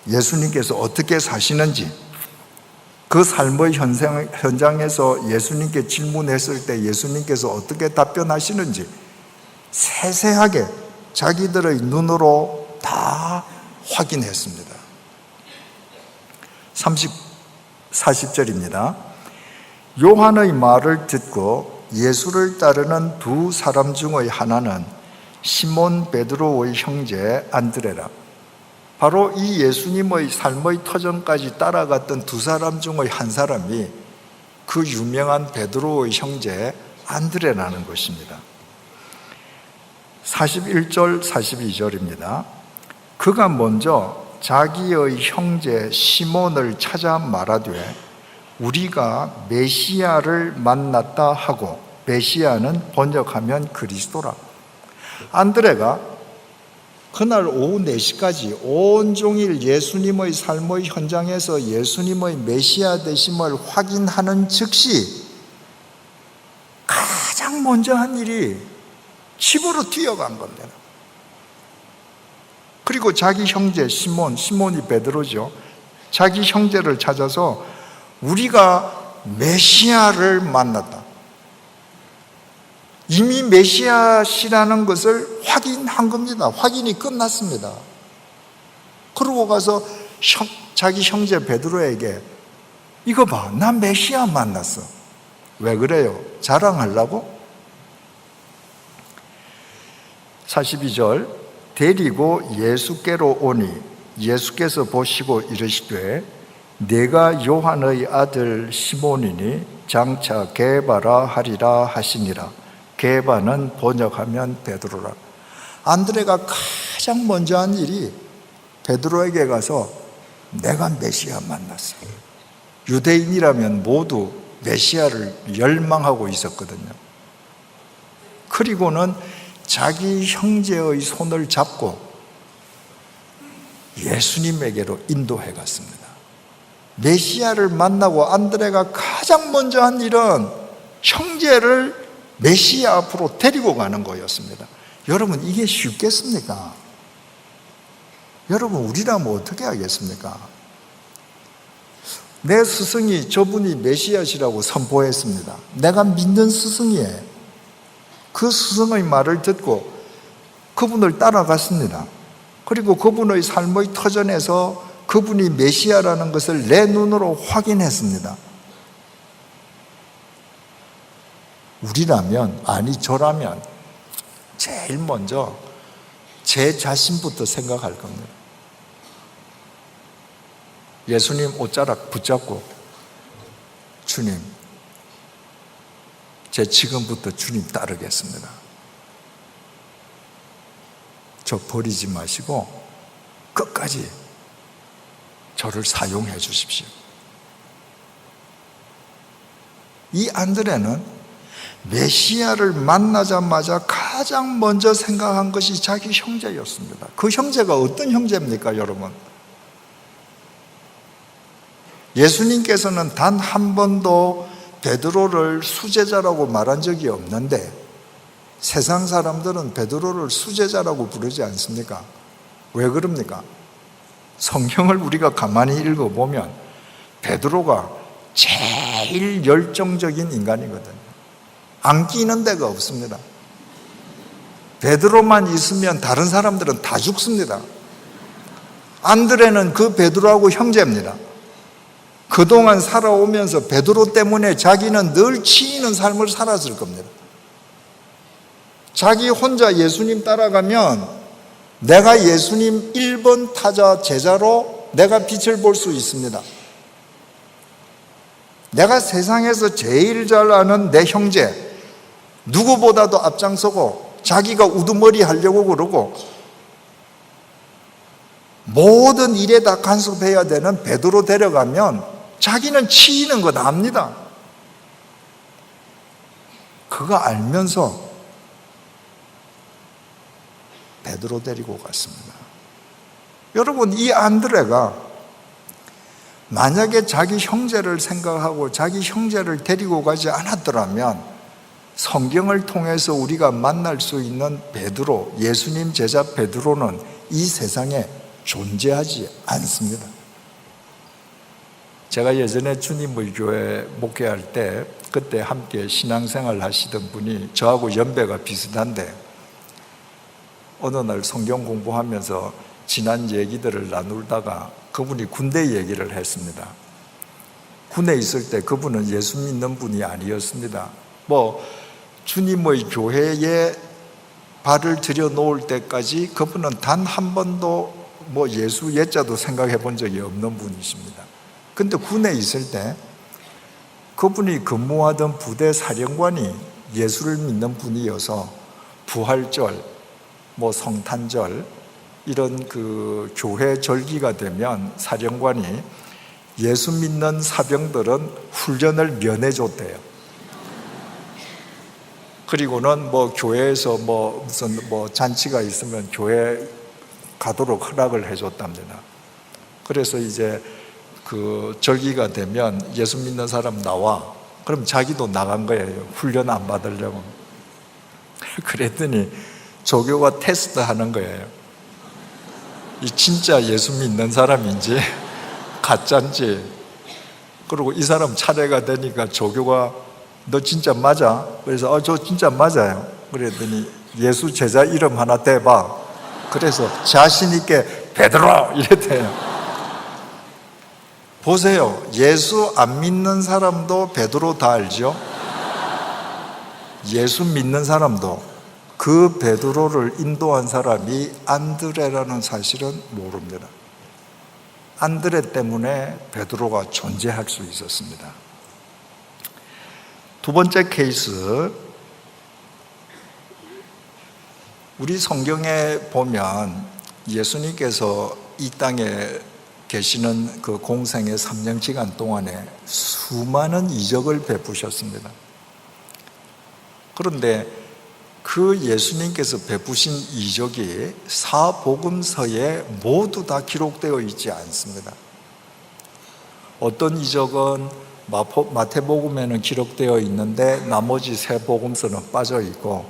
예수님께서 어떻게 사시는지, 그 삶의 현장에서 예수님께 질문했을 때 예수님께서 어떻게 답변하시는지 세세하게 자기들의 눈으로 다 확인했습니다. 40절입니다. 요한의 말을 듣고 예수를 따르는 두 사람 중의 하나는 시몬 베드로의 형제 안드레라. 바로 이 예수님의 삶의 터전까지 따라갔던 두 사람 중의 한 사람이 그 유명한 베드로의 형제 안드레라는 것입니다. 41절 42절입니다. 그가 먼저 자기의 형제 시몬을 찾아 말하되 우리가 메시아를 만났다 하고, 메시아는 번역하면 그리스도라. 안드레가 그날 오후 4시까지 온종일 예수님의 삶의 현장에서 예수님의 메시아 되심을 확인하는 즉시 가장 먼저 한 일이 집으로 뛰어간 겁니다. 그리고 자기 형제 시몬이 베드로죠. 자기 형제를 찾아서 우리가 메시아를 만났다. 이미 메시아시라는 것을 확인한 겁니다. 확인이 끝났습니다. 그러고 가서 자기 형제 베드로에게 이거 봐, 나 메시아 만났어. 왜 그래요? 자랑하려고? 42절, 데리고 예수께로 오니 예수께서 보시고 이르시되 내가 요한의 아들 시몬이니 장차 게바라 하리라 하시니라. 게바는 번역하면 베드로라. 안드레가 가장 먼저 한 일이 베드로에게 가서 내가 메시아 만났어. 유대인이라면 모두 메시아를 열망하고 있었거든요. 그리고는 자기 형제의 손을 잡고 예수님에게로 인도해 갔습니다. 메시아를 만나고 안드레가 가장 먼저 한 일은 형제를 메시아 앞으로 데리고 가는 거였습니다. 여러분, 이게 쉽겠습니까? 여러분, 우리라면 어떻게 하겠습니까? 내 스승이 저분이 메시아시라고 선포했습니다. 내가 믿는 스승이에요. 그 스승의 말을 듣고 그분을 따라갔습니다. 그리고 그분의 삶의 터전에서 그분이 메시아라는 것을 내 눈으로 확인했습니다. 우리라면, 아니 저라면 제일 먼저 제 자신부터 생각할 겁니다. 예수님 옷자락 붙잡고, 주님, 제 지금부터 주님 따르겠습니다. 저 버리지 마시고 끝까지 저를 사용해 주십시오. 이 안드레는 메시아를 만나자마자 가장 먼저 생각한 것이 자기 형제였습니다. 그 형제가 어떤 형제입니까, 여러분? 예수님께서는 단 한 번도 베드로를 수제자라고 말한 적이 없는데 세상 사람들은 베드로를 수제자라고 부르지 않습니까? 왜 그럽니까? 성경을 우리가 가만히 읽어보면 베드로가 제일 열정적인 인간이거든요. 안 끼는 데가 없습니다. 베드로만 있으면 다른 사람들은 다 죽습니다. 안드레는 그 베드로하고 형제입니다. 그동안 살아오면서 베드로 때문에 자기는 늘 치이는 삶을 살았을 겁니다. 자기 혼자 예수님 따라가면 내가 예수님 1번 타자 제자로 내가 빛을 볼 수 있습니다. 내가 세상에서 제일 잘 아는 내 형제, 누구보다도 앞장서고 자기가 우두머리 하려고 그러고 모든 일에 다 간섭해야 되는 베드로 데려가면 자기는 치이는 거 다 압니다. 그거 알면서 베드로 데리고 갔습니다. 여러분, 이 안드레가 만약에 자기 형제를 생각하고 자기 형제를 데리고 가지 않았더라면 성경을 통해서 우리가 만날 수 있는 베드로, 예수님 제자 베드로는 이 세상에 존재하지 않습니다. 제가 예전에 주님의 교회 목회할 때 그때 함께 신앙생활 하시던 분이 저하고 연배가 비슷한데 어느 날 성경 공부하면서 지난 얘기들을 나누다가 그분이 군대 얘기를 했습니다. 군에 있을 때 그분은 예수 믿는 분이 아니었습니다. 주님의 교회에 발을 들여놓을 때까지 그분은 단 한 번도 예수 예자도 생각해 본 적이 없는 분이십니다. 근데 군에 있을 때 그분이 근무하던 부대 사령관이 예수를 믿는 분이어서 부활절, 성탄절 이런 그 교회 절기가 되면 사령관이 예수 믿는 사병들은 훈련을 면해줬대요. 그리고는 교회에서 무슨 잔치가 있으면 교회 가도록 허락을 해줬답니다. 그래서 이제 그 절기가 되면 예수 믿는 사람 나와. 그럼 자기도 나간 거예요. 훈련 안 받으려고. 그랬더니 조교가 테스트 하는 거예요. 이 진짜 예수 믿는 사람인지 가짜인지. 그리고 이 사람 차례가 되니까 조교가 너 진짜 맞아? 그래서 저 진짜 맞아요. 그랬더니 예수 제자 이름 하나 대봐. 그래서 자신 있게 베드로 이랬대요. 보세요. 예수 안 믿는 사람도 베드로 다 알죠? 예수 믿는 사람도 그 베드로를 인도한 사람이 안드레라는 사실은 모릅니다. 안드레 때문에 베드로가 존재할 수 있었습니다. 두 번째 케이스, 우리 성경에 보면 예수님께서 이 땅에 계시는 그 공생의 3년 기간 동안에 수많은 이적을 베푸셨습니다. 그런데 그 예수님께서 베푸신 이적이 사복음서에 모두 다 기록되어 있지 않습니다. 어떤 이적은 마태복음에는 기록되어 있는데 나머지 세 복음서는 빠져 있고,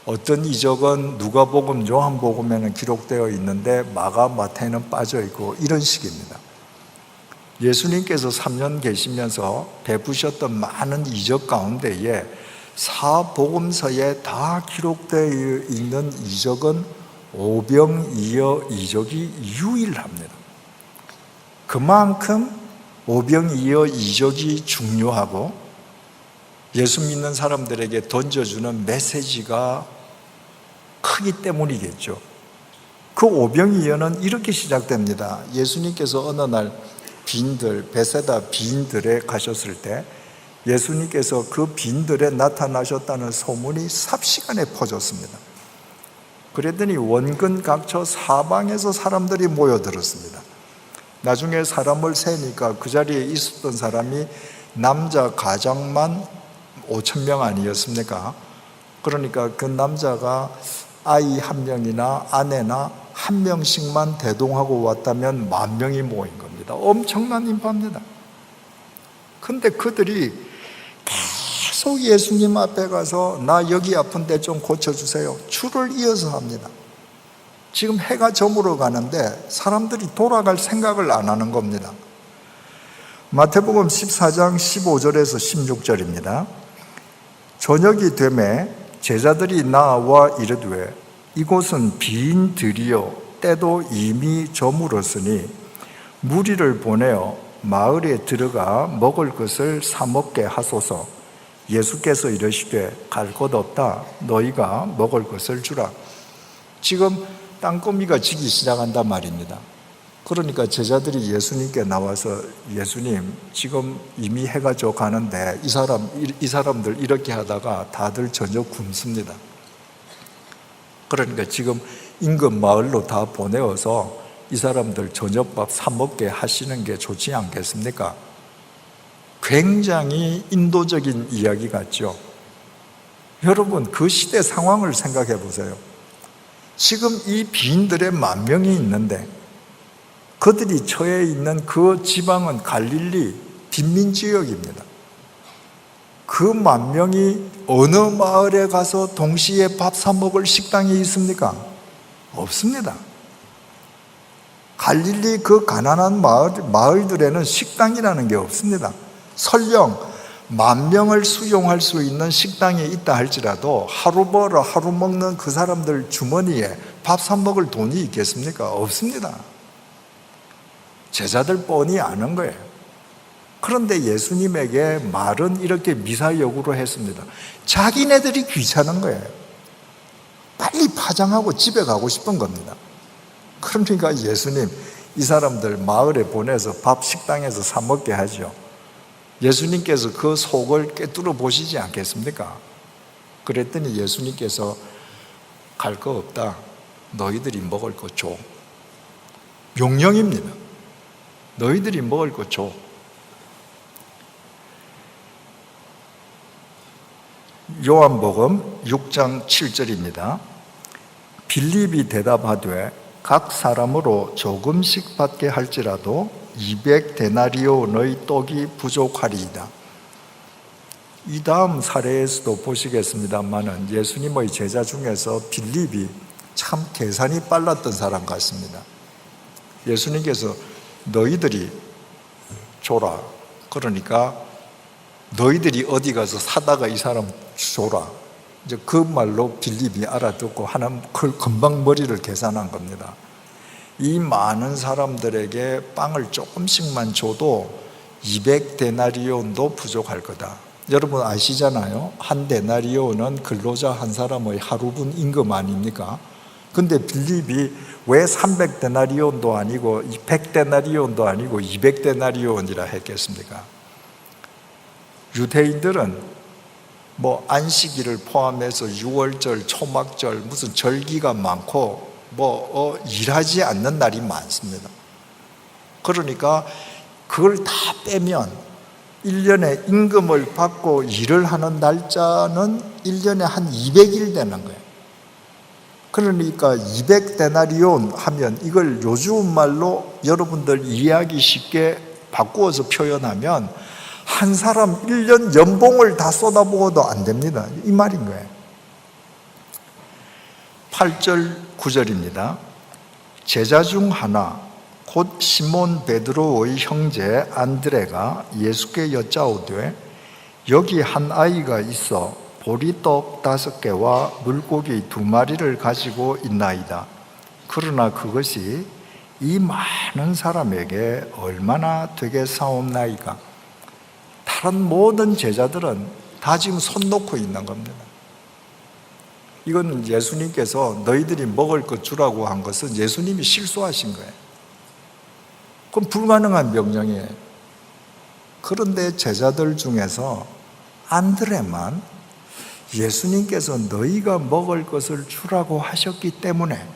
어떤 이적은 누가복음, 요한복음에는 기록되어 있는데 마가, 마태는 빠져 있고, 이런 식입니다. 예수님께서 3년 계시면서 베푸셨던 많은 이적 가운데에 사복음서에 다 기록되어 있는 이적은 오병이어 이적이 유일합니다. 그만큼 오병이어 이적이 중요하고 예수 믿는 사람들에게 던져주는 메시지가 크기 때문이겠죠. 그 오병이어는 이렇게 시작됩니다. 예수님께서 어느 날 베세다 빈들에 가셨을 때 예수님께서 그 빈들에 나타나셨다는 소문이 삽시간에 퍼졌습니다. 그랬더니 원근 각처 사방에서 사람들이 모여들었습니다. 나중에 사람을 세니까 그 자리에 있었던 사람이 남자 가장만 5,000명 아니었습니까? 그러니까 그 남자가 아이 1명이나 아내나 1명씩만 대동하고 왔다면 10,000명이 모인 겁니다. 엄청난 인파입니다. 근데 그들이 계속 예수님 앞에 가서 나 여기 아픈데 좀 고쳐주세요. 줄을 이어서 합니다. 지금 해가 저물어 가는데 사람들이 돌아갈 생각을 안 하는 겁니다. 마태복음 14장 15절에서 16절입니다. 저녁이 되매 제자들이 나와 이르되 이곳은 빈 들이요 때도 이미 저물었으니 무리를 보내어 마을에 들어가 먹을 것을 사 먹게 하소서. 예수께서 이르시되 갈 곳 없다. 너희가 먹을 것을 주라. 지금 땅거미가 지기 시작한단 말입니다. 그러니까 제자들이 예수님께 나와서 예수님 지금 이미 해가 져 가는데 이 사람들 이렇게 하다가 다들 저녁 굶습니다. 그러니까 지금 인근 마을로 다 보내어서 이 사람들 저녁밥 사 먹게 하시는 게 좋지 않겠습니까? 굉장히 인도적인 이야기 같죠. 여러분 그 시대 상황을 생각해 보세요. 지금 이 빈들의 10,000명이 있는데 그들이 처해 있는 그 지방은 갈릴리 빈민지역입니다. 그 10,000명이 어느 마을에 가서 동시에 밥 사 먹을 식당이 있습니까? 없습니다. 갈릴리 그 가난한 마을들에는 식당이라는 게 없습니다. 설령 10,000명을 수용할 수 있는 식당이 있다 할지라도 하루 벌어 하루 먹는 그 사람들 주머니에 밥 사 먹을 돈이 있겠습니까? 없습니다. 제자들 뻔히 아는 거예요. 그런데 예수님에게 말은 이렇게 미사역으로 했습니다. 자기네들이 귀찮은 거예요. 빨리 파장하고 집에 가고 싶은 겁니다. 그러니까 예수님 이 사람들 마을에 보내서 밥 식당에서 사 먹게 하죠. 예수님께서 그 속을 꿰뚫어 보시지 않겠습니까? 그랬더니 예수님께서 갈 거 없다. 너희들이 먹을 거 줘. 명령입니다. 너희들이 먹을 거 줘. 요한복음 6장 7절입니다. 빌립이 대답하되 각 사람으로 조금씩 받게 할지라도 200데나리온의 떡이 부족하리이다. 이 다음 사례에서도 보시겠습니다만은 예수님의 제자 중에서 빌립이 참 계산이 빨랐던 사람 같습니다. 예수님께서 너희들이 줘라. 그러니까 너희들이 어디 가서 사다가 이 사람 줘라. 이제 그 말로 빌립이 알아듣고 하나 금방 머리를 계산한 겁니다. 이 많은 사람들에게 빵을 조금씩만 줘도 200데나리온도 부족할 거다. 여러분 아시잖아요. 한 데나리온은 근로자 한 사람의 하루분 임금 아닙니까? 근데 빌립이 왜 300데나리온도 아니고 100데나리온도 아니고 200데나리온이라 했겠습니까? 유대인들은 안식일을 포함해서 6월절, 초막절, 무슨 절기가 많고 일하지 않는 날이 많습니다. 그러니까 그걸 다 빼면 1년에 임금을 받고 일을 하는 날짜는 1년에 한 200일 되는 거예요. 그러니까 200데나리온 하면 이걸 요즘 말로 여러분들 이해하기 쉽게 바꾸어서 표현하면 한 사람 1년 연봉을 다 쏟아부어도 안 됩니다. 이 말인 거예요. 8절 9절입니다. 제자 중 하나 곧 시몬 베드로의 형제 안드레가 예수께 여짜오되 여기 한 아이가 있어 보리떡 5개와 물고기 2마리를 가지고 있나이다. 그러나 그것이 이 많은 사람에게 얼마나 되겠사옵나이까. 다른 모든 제자들은 다 지금 손 놓고 있는 겁니다. 이건 예수님께서 너희들이 먹을 것 주라고 한 것은 예수님이 실수하신 거예요. 그건 불가능한 명령이에요. 그런데 제자들 중에서 안드레만 예수님께서 너희가 먹을 것을 주라고 하셨기 때문에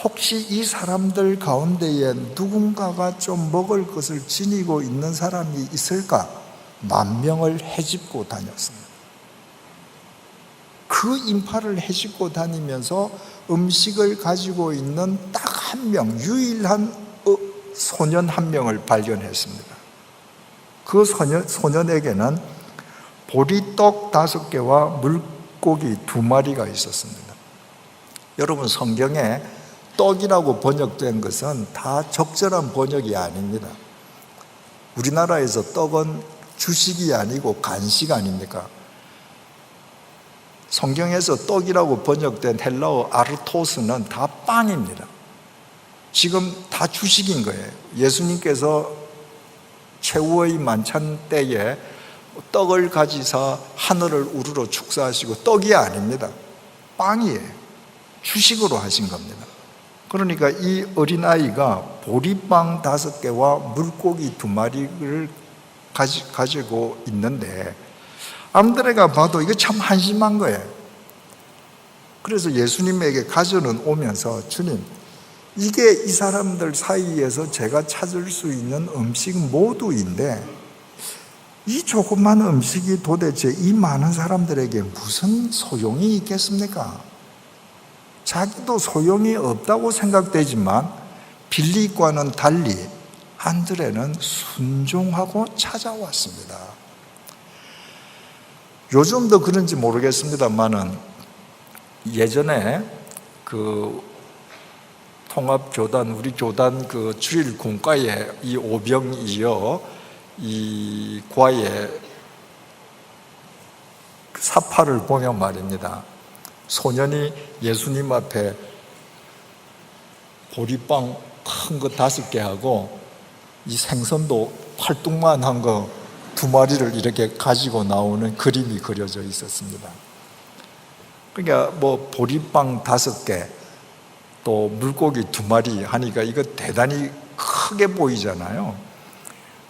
혹시 이 사람들 가운데에 누군가가 좀 먹을 것을 지니고 있는 사람이 있을까? 만명을 헤집고 다녔습니다. 그 인파를 헤집고 다니면서 음식을 가지고 있는 딱 한 명, 유일한 소년 한 명을 발견했습니다. 그 소년에게는 보리떡 5개와 물고기 2마리가 있었습니다. 여러분, 성경에 떡이라고 번역된 것은 다 적절한 번역이 아닙니다. 우리나라에서 떡은 주식이 아니고 간식 아닙니까? 성경에서 떡이라고 번역된 헬라어 아르토스는 다 빵입니다. 지금 다 주식인 거예요. 예수님께서 최후의 만찬 때에 떡을 가지사 하늘을 우러러 축사하시고 떡이 아닙니다. 빵이에요. 주식으로 하신 겁니다. 그러니까 이 어린아이가 보리빵 5개와 물고기 2마리를 가지고 있는데 안드레가 봐도 이게 참 한심한 거예요. 그래서 예수님에게 가져는 오면서 주님, 이게 이 사람들 사이에서 제가 찾을 수 있는 음식 모두인데 이 조그만 음식이 도대체 이 많은 사람들에게 무슨 소용이 있겠습니까? 자기도 소용이 없다고 생각되지만 빌립과는 달리 안드레는 순종하고 찾아왔습니다. 요즘도 그런지 모르겠습니다만은 예전에 그 통합교단, 우리 교단 그 주일 공과에 이 오병이어 이 과의 사파를 보면 말입니다. 소년이 예수님 앞에 보리빵 큰 거 5개 하고 이 생선도 팔뚝만한 거 2마리를 이렇게 가지고 나오는 그림이 그려져 있었습니다. 그러니까 뭐 보리빵 5개 또 물고기 2마리 하니까 이거 대단히 크게 보이잖아요.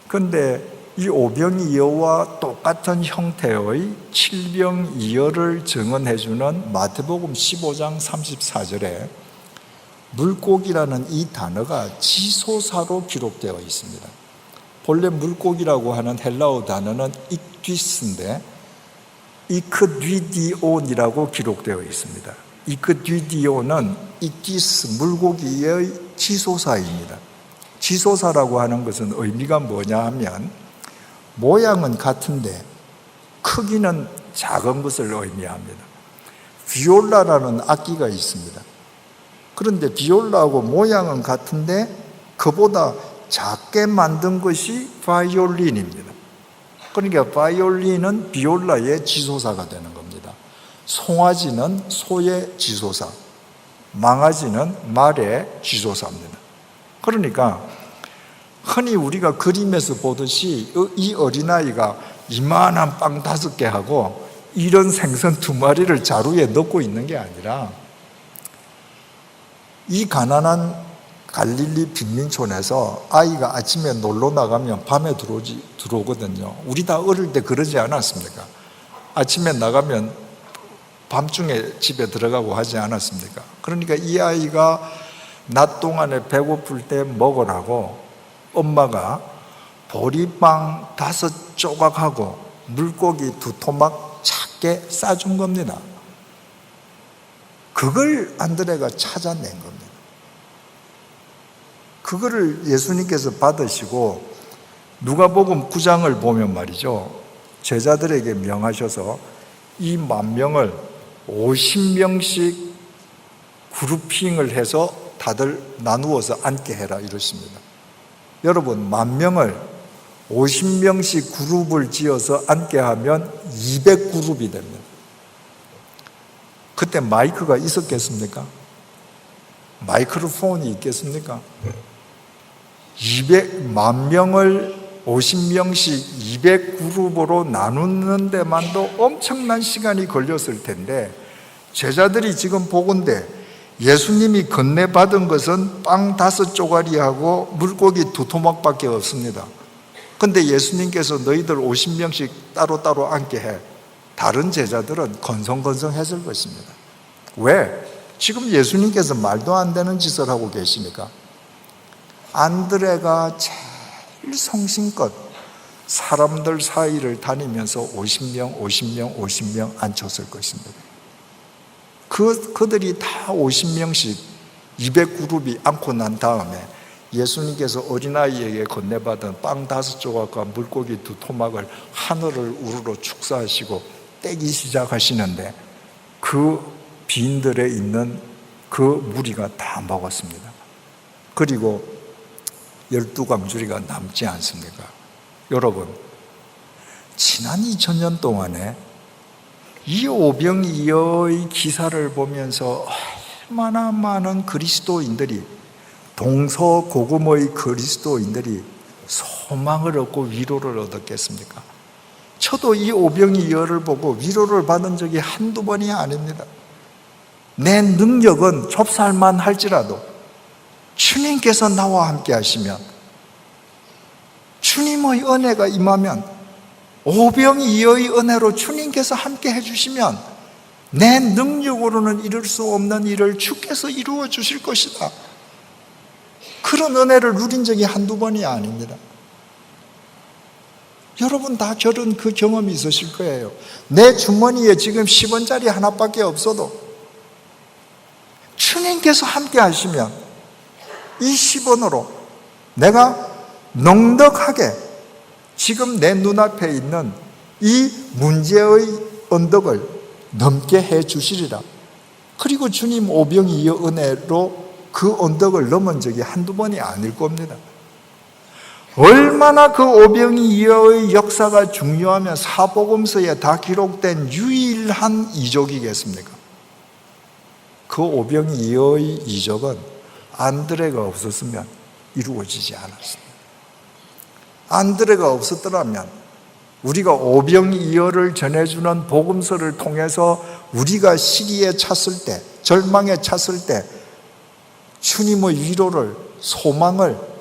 그런데 이 오병이어와 똑같은 형태의 칠병이어를 증언해주는 마태복음 15장 34절에 물고기라는 이 단어가 지소사로 기록되어 있습니다. 본래 물고기라고 하는 헬라어 단어는 익디스인데 이크뉘디온이라고 기록되어 있습니다. 이크뉘디온은 익디스, 물고기의 지소사입니다. 지소사라고 하는 것은 의미가 뭐냐 하면 모양은 같은데 크기는 작은 것을 의미합니다. 비올라라는 악기가 있습니다. 그런데 비올라하고 모양은 같은데 그보다 작게 만든 것이 바이올린입니다. 그러니까 바이올린은 비올라의 지소사가 되는 겁니다. 송아지는 소의 지소사, 망아지는 말의 지소사입니다. 그러니까 흔히 우리가 그림에서 보듯이 이 어린아이가 이만한 빵 5개 하고 이런 생선 2마리를 자루에 넣고 있는 게 아니라 이 가난한 갈릴리 빈민촌에서 아이가 아침에 놀러 나가면 밤에 들어오거든요. 우리 다 어릴 때 그러지 않았습니까? 아침에 나가면 밤중에 집에 들어가고 하지 않았습니까? 그러니까 이 아이가 낮 동안에 배고플 때 먹으라고 엄마가 보리빵 5조각하고 물고기 2토막 작게 싸준 겁니다. 그걸 안드레가 찾아낸 겁니다. 그거를 예수님께서 받으시고 누가복음 9장을 보면 말이죠, 제자들에게 명하셔서 이 10,000명을 50명씩 그룹핑을 해서 다들 나누어서 앉게 해라 이러십니다. 여러분, 10,000명을 50명씩 그룹을 지어서 앉게 하면 200그룹이 됩니다. 그때 마이크가 있었겠습니까? 마이크로폰이 있겠습니까? 10,000명을 50명씩 200그룹으로 나누는 데만도 엄청난 시간이 걸렸을 텐데, 제자들이 지금 보건대 예수님이 건네받은 것은 빵 5조각하고 물고기 2토막밖에 없습니다. 근데 예수님께서 너희들 50명씩 따로따로 앉게 해. 다른 제자들은 건성건성했을 것입니다. 왜? 지금 예수님께서 말도 안 되는 짓을 하고 계시니까. 안드레가 제일 성심껏 사람들 사이를 다니면서 50명 앉혔을 것입니다. 그들이 다 50명씩 200그룹이 앉고 난 다음에 예수님께서 어린아이에게 건네받은 빵 5조각과 물고기 2토막을 하늘을 우러러 축사하시고 떼기 시작하시는데, 그 빈들에 있는 그 무리가 다 먹었습니다. 그리고 12광주리가 남지 않습니까? 여러분, 지난 2000년 동안에 이 오병이어의 기사를 보면서 얼마나 많은 그리스도인들이, 동서고금의 그리스도인들이 소망을 얻고 위로를 얻었겠습니까? 저도 이 오병이어를 보고 위로를 받은 적이 한두 번이 아닙니다. 내 능력은 좁쌀만 할지라도 주님께서 나와 함께 하시면, 주님의 은혜가 임하면, 오병이어의 은혜로 주님께서 함께 해주시면 내 능력으로는 이룰 수 없는 일을 주께서 이루어 주실 것이다. 그런 은혜를 누린 적이 한두 번이 아닙니다. 여러분 다 저런 그 경험이 있으실 거예요. 내 주머니에 지금 10원짜리 하나밖에 없어도 주님께서 함께 하시면 이 10원으로 내가 넉넉하게 지금 내 눈앞에 있는 이 문제의 언덕을 넘게 해 주시리라. 그리고 주님 오병이어 은혜로 그 언덕을 넘은 적이 한두 번이 아닐 겁니다. 얼마나 그 오병이어의 역사가 중요하면 사복음서에 다 기록된 유일한 이적이겠습니까? 그 오병이어의 이적은 안드레가 없었으면 이루어지지 않았습니다. 안드레가 없었더라면 우리가 오병이어를 전해주는 복음서를 통해서 우리가 시기에 찼을 때, 절망에 찼을 때 주님의 위로를, 소망을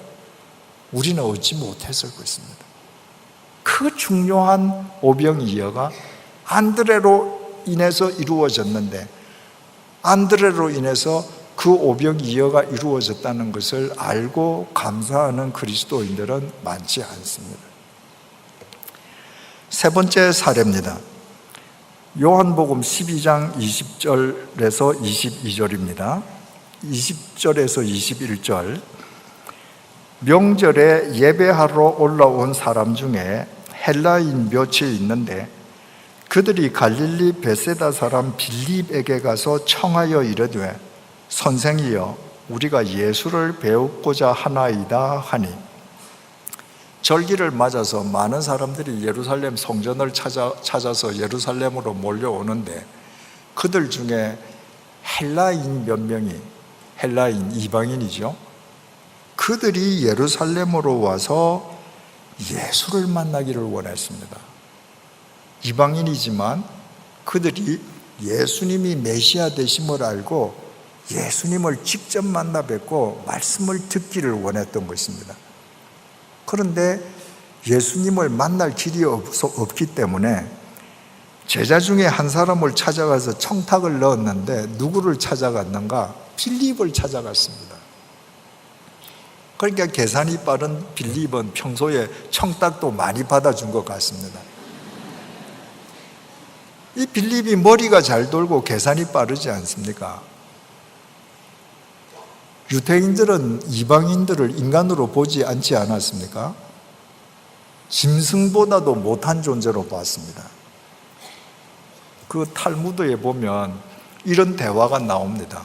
우리는 얻지 못했을 것입니다. 그 중요한 오병이어가 안드레로 인해서 이루어졌는데, 안드레로 인해서 그 오병이어가 이루어졌다는 것을 알고 감사하는 그리스도인들은 많지 않습니다. 세 번째 사례입니다. 요한복음 12장 20절에서 22절입니다. 20절에서 21절. 명절에 예배하러 올라온 사람 중에 헬라인 몇이 있는데 그들이 갈릴리 베세다 사람 빌립에게 가서 청하여 이르되 선생이여 우리가 예수를 배우고자 하나이다 하니, 절기를 맞아서 많은 사람들이 예루살렘 성전을 찾아서 예루살렘으로 몰려오는데 그들 중에 헬라인 몇 명이, 헬라인 이방인이죠, 그들이 예루살렘으로 와서 예수를 만나기를 원했습니다. 이방인이지만 그들이 예수님이 메시아 되심을 알고 예수님을 직접 만나 뵙고 말씀을 듣기를 원했던 것입니다. 그런데 예수님을 만날 길이 없기 때문에 제자 중에 한 사람을 찾아가서 청탁을 넣었는데 누구를 찾아갔는가? 빌립을 찾아갔습니다. 그러니까 계산이 빠른 빌립은 평소에 청탁도 많이 받아준 것 같습니다. 이 빌립이 머리가 잘 돌고 계산이 빠르지 않습니까? 유대인들은 이방인들을 인간으로 보지 않지 않았습니까? 짐승보다도 못한 존재로 봤습니다. 그 탈무드에 보면 이런 대화가 나옵니다.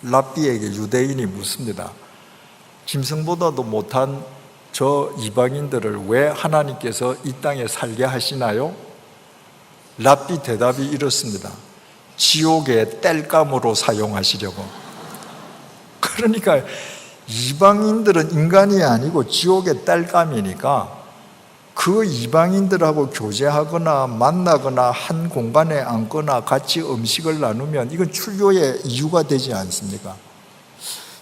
랍비에게 유대인이 묻습니다. 짐승보다도 못한 저 이방인들을 왜 하나님께서 이 땅에 살게 하시나요? 랍비 대답이 이렇습니다. 지옥의 땔감으로 사용하시려고. 그러니까 이방인들은 인간이 아니고 지옥의 땔감이니까 그 이방인들하고 교제하거나 만나거나 한 공간에 앉거나 같이 음식을 나누면 이건 출교의 이유가 되지 않습니까?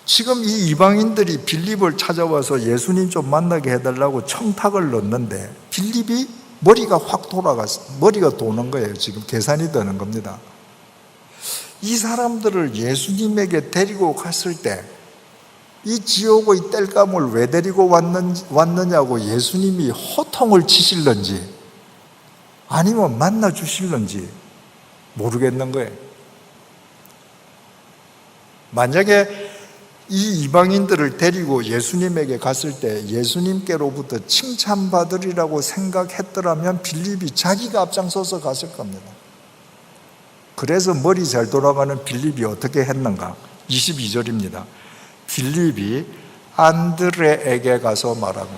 지금 이 이방인들이 빌립을 찾아와서 예수님 좀 만나게 해달라고 청탁을 넣는데 빌립이 머리가 확 돌아갔어. 머리가 도는 거예요. 지금 계산이 되는 겁니다. 이 사람들을 예수님에게 데리고 갔을 때 이 지옥의 땔감을 왜 데리고 왔느냐고 예수님이 호통을 치실런지 아니면 만나 주실런지 모르겠는 거예요. 만약에 이 이방인들을 데리고 예수님에게 갔을 때 예수님께로부터 칭찬받으리라고 생각했더라면 빌립이 자기가 앞장서서 갔을 겁니다. 그래서 머리 잘 돌아가는 빌립이 어떻게 했는가? 22절입니다. 빌립이 안드레에게 가서 말하고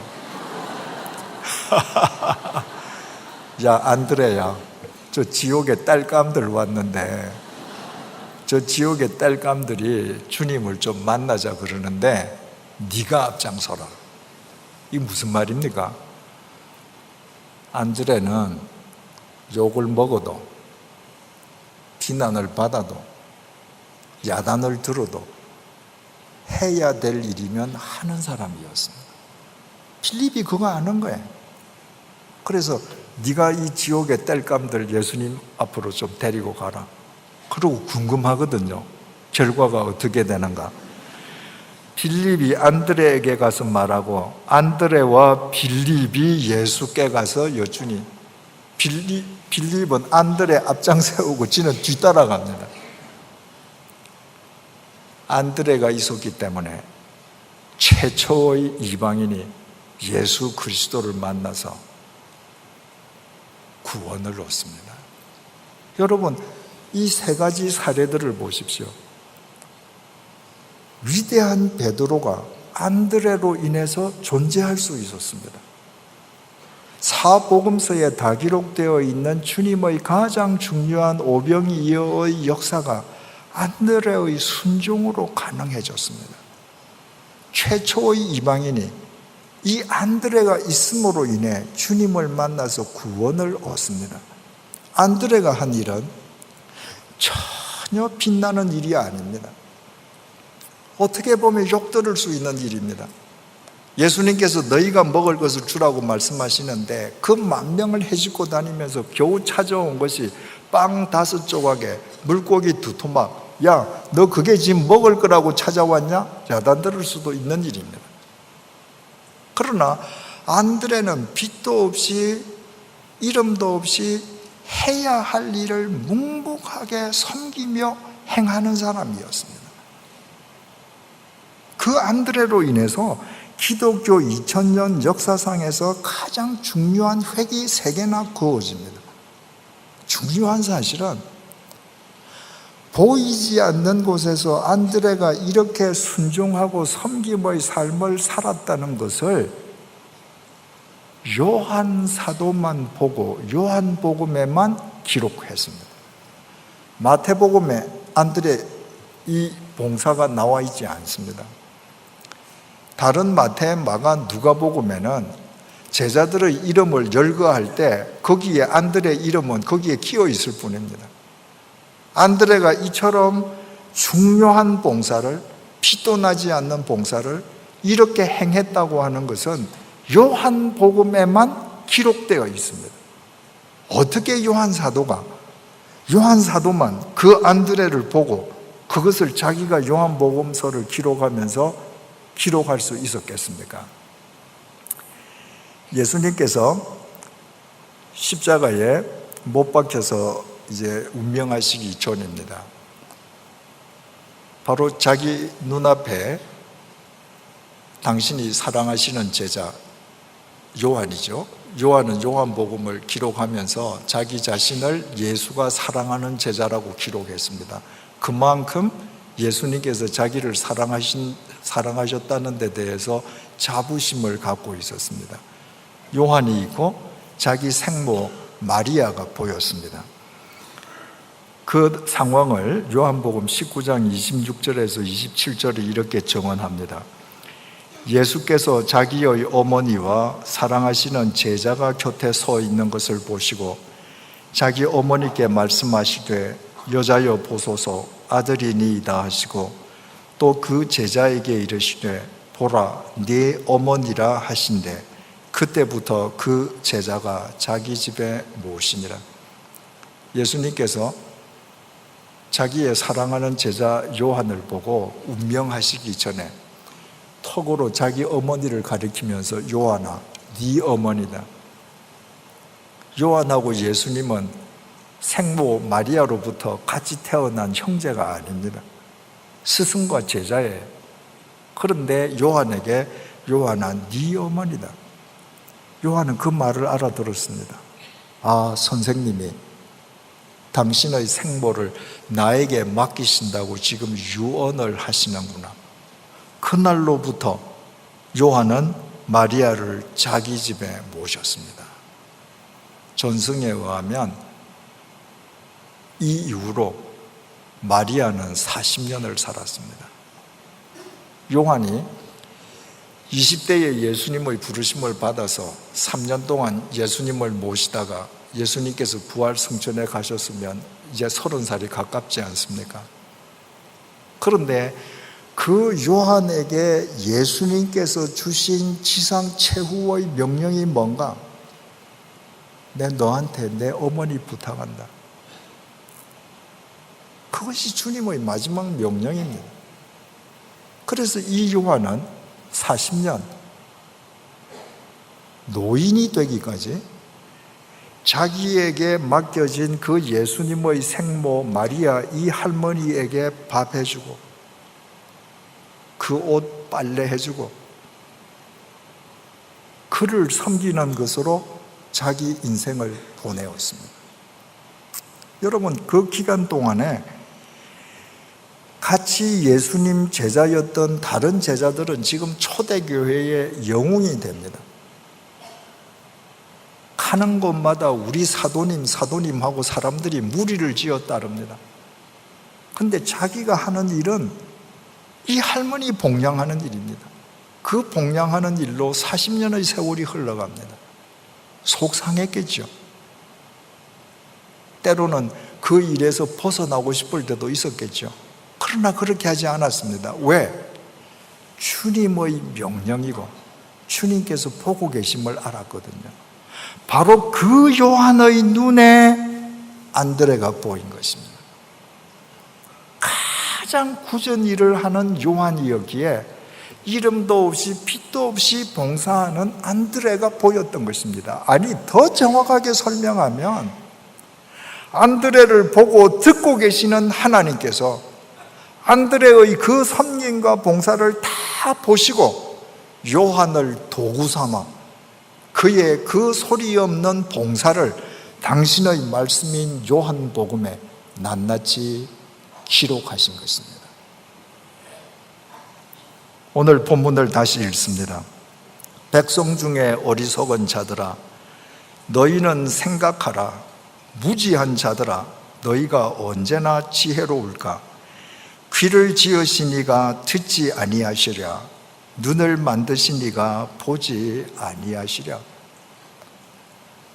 야 안드레야, 저 지옥의 땔감들 왔는데 저 지옥의 땔감들이 주님을 좀 만나자 그러는데 네가 앞장서라. 이게 무슨 말입니까? 안드레는 욕을 먹어도 비난을 받아도 야단을 들어도 해야 될 일이면 하는 사람이었습니다. 빌립이 그거 아는 거예요. 그래서 네가 이 지옥의 땔감들 예수님 앞으로 좀 데리고 가라. 그러고 궁금하거든요. 결과가 어떻게 되는가. 빌립이 안드레에게 가서 말하고 안드레와 빌립이 예수께 가서 여쭈니 빌립은 안드레 앞장 세우고 지는 뒤따라갑니다. 안드레가 있었기 때문에 최초의 이방인이 예수 그리스도를 만나서 구원을 얻습니다. 여러분, 이 세 가지 사례들을 보십시오. 위대한 베드로가 안드레로 인해서 존재할 수 있었습니다. 사복음서에 다 기록되어 있는 주님의 가장 중요한 오병이어의 역사가 안드레의 순종으로 가능해졌습니다. 최초의 이방인이 이 안드레가 있음으로 인해 주님을 만나서 구원을 얻습니다. 안드레가 한 일은 전혀 빛나는 일이 아닙니다. 어떻게 보면 욕 들을 수 있는 일입니다. 예수님께서 너희가 먹을 것을 주라고 말씀하시는데 그 만명을 해집고 다니면서 겨우 찾아온 것이 빵 5조각에 물고기 2토막. 야, 너 그게 지금 먹을 거라고 찾아왔냐? 야단 들을 수도 있는 일입니다. 그러나 안드레는 빛도 없이 이름도 없이 해야 할 일을 묵묵하게 섬기며 행하는 사람이었습니다. 그 안드레로 인해서 기독교 2000년 역사상에서 가장 중요한 획이 3개나 그어집니다. 중요한 사실은 보이지 않는 곳에서 안드레가 이렇게 순종하고 섬김의 삶을 살았다는 것을 요한 사도만 보고 요한복음에만 기록했습니다. 마태복음에 안드레 이 봉사가 나와 있지 않습니다. 다른 마태, 마가, 누가복음에는 제자들의 이름을 열거할 때 거기에 안드레 이름은 거기에 끼어 있을 뿐입니다. 안드레가 이처럼 중요한 봉사를, 피도 나지 않는 봉사를 이렇게 행했다고 하는 것은 요한복음에만 기록되어 있습니다. 어떻게 요한 사도만 그 안드레를 보고 그것을 자기가 요한복음서를 기록하면서 기록할 수 있었겠습니까? 예수님께서 십자가에 못 박혀서 이제 운명하시기 전입니다. 바로 자기 눈앞에 당신이 사랑하시는 제자 요한이죠. 요한은 요한복음을 기록하면서 자기 자신을 예수가 사랑하는 제자라고 기록했습니다. 그만큼 예수님께서 자기를 사랑하셨다는 데 대해서 자부심을 갖고 있었습니다. 요한이 있고 자기 생모 마리아가 보였습니다. 그 상황을 요한복음 19장 26절에서 27절에 이렇게 정언합니다. 예수께서 자기의 어머니와 사랑하시는 제자가 곁에 서 있는 것을 보시고 자기 어머니께 말씀하시되 여자여 보소서 아들이니이다 하시고 또 그 제자에게 이르시되 보라 네 어머니라 하신대 그때부터 그 제자가 자기 집에 모시니라. 예수님께서 자기의 사랑하는 제자 요한을 보고 운명하시기 전에 턱으로 자기 어머니를 가리키면서 요한아 네 어머니다. 요한하고 예수님은 생모 마리아로부터 같이 태어난 형제가 아닙니다. 스승과 제자예요. 그런데 요한에게 요한아 네 어머니다. 요한은 그 말을 알아들었습니다. 아, 선생님이 당신의 생모를 나에게 맡기신다고 지금 유언을 하시는구나. 그날로부터 요한은 마리아를 자기 집에 모셨습니다. 전승에 의하면 이 이후로 마리아는 40년을 살았습니다. 요한이 20대에 예수님의 부르심을 받아서 3년 동안 예수님을 모시다가 예수님께서 부활 승천에 가셨으면 이제 30살이 가깝지 않습니까? 그런데 그 요한에게 예수님께서 주신 지상 최후의 명령이 뭔가? 내 너한테 내 어머니 부탁한다. 그것이 주님의 마지막 명령입니다. 그래서 이 요한은 40년 노인이 되기까지 자기에게 맡겨진 그 예수님의 생모 마리아 이 할머니에게 밥 해주고 그 옷 빨래해주고 그를 섬기는 것으로 자기 인생을 보내었습니다. 여러분 그 기간 동안에 같이 예수님 제자였던 다른 제자들은 지금 초대교회의 영웅이 됩니다. 가는 곳마다 우리 사도님 하고 사람들이 무리를 지어 따릅니다. 근데 자기가 하는 일은 이 할머니 봉양하는 일입니다. 그 봉양하는 일로 40년의 세월이 흘러갑니다. 속상했겠죠. 때로는 그 일에서 벗어나고 싶을 때도 있었겠죠. 그러나 그렇게 하지 않았습니다. 왜? 주님의 명령이고 주님께서 보고 계심을 알았거든요. 바로 그 요한의 눈에 안드레가 보인 것입니다. 가장 굳은 일을 하는 요한이었기에 이름도 없이 빛도 없이 봉사하는 안드레가 보였던 것입니다. 아니 더 정확하게 설명하면 안드레를 보고 듣고 계시는 하나님께서 안드레의 그 섬김과 봉사를 다 보시고 요한을 도구 삼아 그의 그 소리 없는 봉사를 당신의 말씀인 요한복음에 낱낱이 기록하신 것입니다. 오늘 본문을 다시 읽습니다. 백성 중에 어리석은 자들아 너희는 생각하라. 무지한 자들아 너희가 언제나 지혜로울까. 귀를 지으신 이가 듣지 아니하시랴. 눈을 만드신 이가 보지 아니하시랴.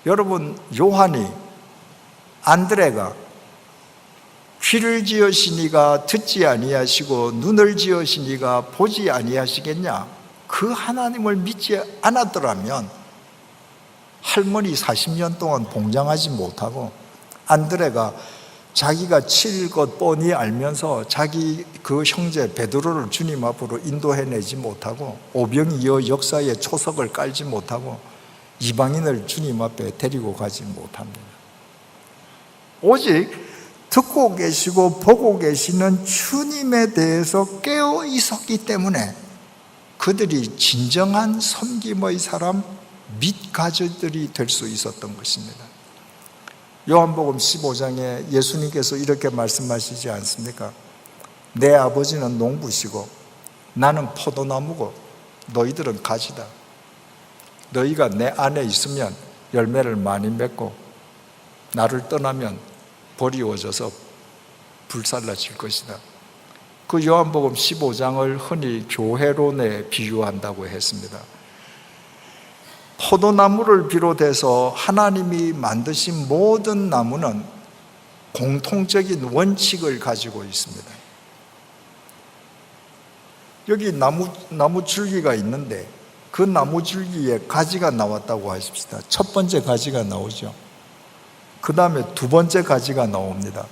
여러분 요한이 안드레가 귀를 지으신 이가 듣지 아니하시고 눈을 지으신 이가 보지 아니하시겠냐. 그 하나님을 믿지 않았더라면 할머니 40년 동안 봉장하지 못하고 안드레가 자기가 칠 것 뻔히 알면서 자기 그 형제 베드로를 주님 앞으로 인도해내지 못하고 오병이어 역사의 초석을 깔지 못하고 이방인을 주님 앞에 데리고 가지 못합니다. 오직 듣고 계시고 보고 계시는 주님에 대해서 깨어 있었기 때문에 그들이 진정한 섬김의 사람, 밑가족들이 될 수 있었던 것입니다. 요한복음 15장에 예수님께서 이렇게 말씀하시지 않습니까? 내 아버지는 농부시고 나는 포도나무고 너희들은 가지다. 너희가 내 안에 있으면 열매를 많이 맺고 나를 떠나면 버리워져서 불살라질 것이다. 그 요한복음 15장을 흔히 교회론에 비유한다고 했습니다. 포도나무를 비롯해서 하나님이 만드신 모든 나무는 공통적인 원칙을 가지고 있습니다. 여기 나무 줄기가 있는데 그 나무 줄기에 가지가 나왔다고 하십시다. 첫 번째 가지가 나오죠. 그 다음에 두 번째 가지가 나옵니다.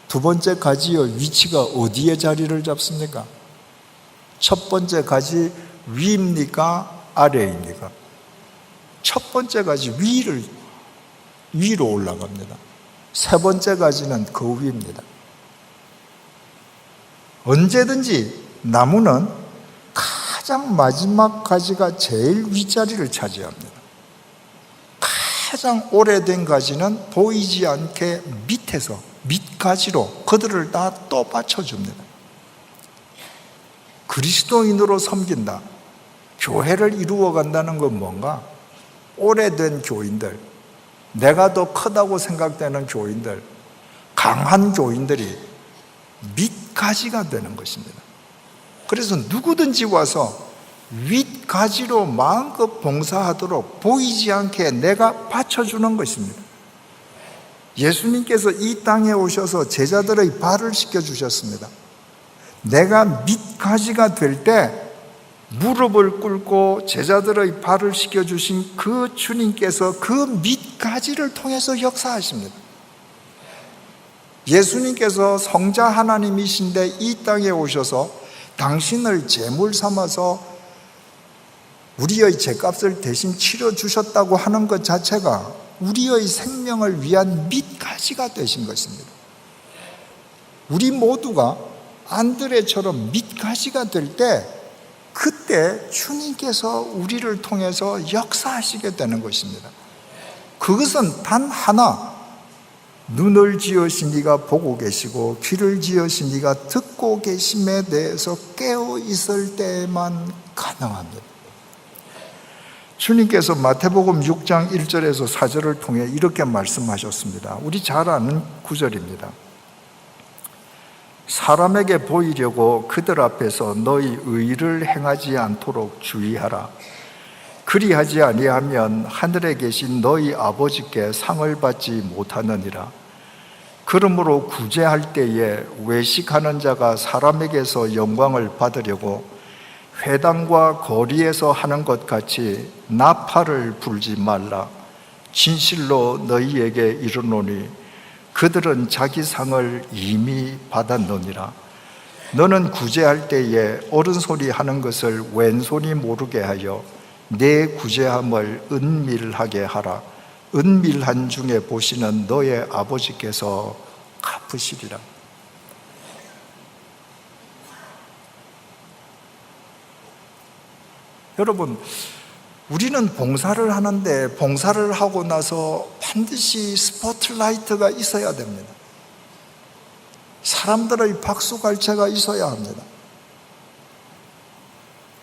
두 번째 가지의 위치가 어디에 자리를 잡습니까? 첫 번째 가지 위입니까? 아래입니까? 첫 번째 가지 위로 올라갑니다. 세 번째 가지는 그 위입니다. 언제든지 나무는 가장 마지막 가지가 제일 윗자리를 차지합니다. 가장 오래된 가지는 보이지 않게 밑에서 밑가지로 그들을 다 또 받쳐줍니다. 그리스도인으로 섬긴다, 교회를 이루어 간다는 건 뭔가? 오래된 교인들, 내가 더 크다고 생각되는 교인들, 강한 교인들이 밑가지가 되는 것입니다. 그래서 누구든지 와서 윗가지로 마음껏 봉사하도록 보이지 않게 내가 받쳐주는 것입니다. 예수님께서 이 땅에 오셔서 제자들의 발을 씻겨주셨습니다. 내가 밑가지가 될 때 무릎을 꿇고 제자들의 발을 씻겨주신 그 주님께서 그 밑가지를 통해서 역사하십니다. 예수님께서 성자 하나님이신데 이 땅에 오셔서 당신을 제물 삼아서 우리의 죄값을 대신 치러주셨다고 하는 것 자체가 우리의 생명을 위한 밑가지가 되신 것입니다. 우리 모두가 안드레처럼 밑가지가 될 때 그때 주님께서 우리를 통해서 역사하시게 되는 것입니다. 그것은 단 하나, 눈을 지으신 이가 보고 계시고 귀를 지으신 이가 듣고 계심에 대해서 깨어 있을 때만 가능합니다. 주님께서 마태복음 6장 1절에서 4절을 통해 이렇게 말씀하셨습니다. 우리 잘 아는 구절입니다. 사람에게 보이려고 그들 앞에서 너희 의를 행하지 않도록 주의하라. 그리하지 아니하면 하늘에 계신 너희 아버지께 상을 받지 못하느니라. 그러므로 구제할 때에 외식하는 자가 사람에게서 영광을 받으려고 회당과 거리에서 하는 것 같이 나팔을 불지 말라. 진실로 너희에게 이르노니 그들은 자기 상을 이미 받았느니라. 너는 구제할 때에 오른손이 하는 것을 왼손이 모르게 하여 내 구제함을 은밀하게 하라. 은밀한 중에 보시는 너의 아버지께서 갚으시리라. 여러분, 우리는 봉사를 하는데 봉사를 하고 나서 반드시 스포트라이트가 있어야 됩니다. 사람들의 박수갈채가 있어야 합니다.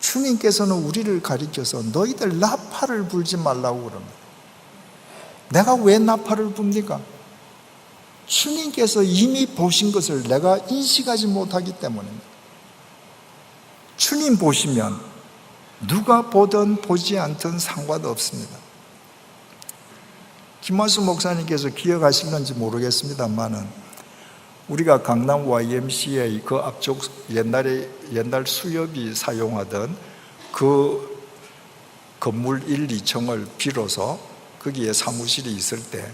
주님께서는 우리를 가리켜서 너희들 나팔을 불지 말라고 그럽니다. 내가 왜 나팔을 붑니까? 주님께서 이미 보신 것을 내가 인식하지 못하기 때문입니다. 주님 보시면 누가 보든 보지 않든 상관없습니다. 김만수 목사님께서 기억하시는지 모르겠습니다만은 우리가 강남 YMCA 그 앞쪽 옛날 수협이 사용하던 그 건물 1, 2층을 빌어서 거기에 사무실이 있을 때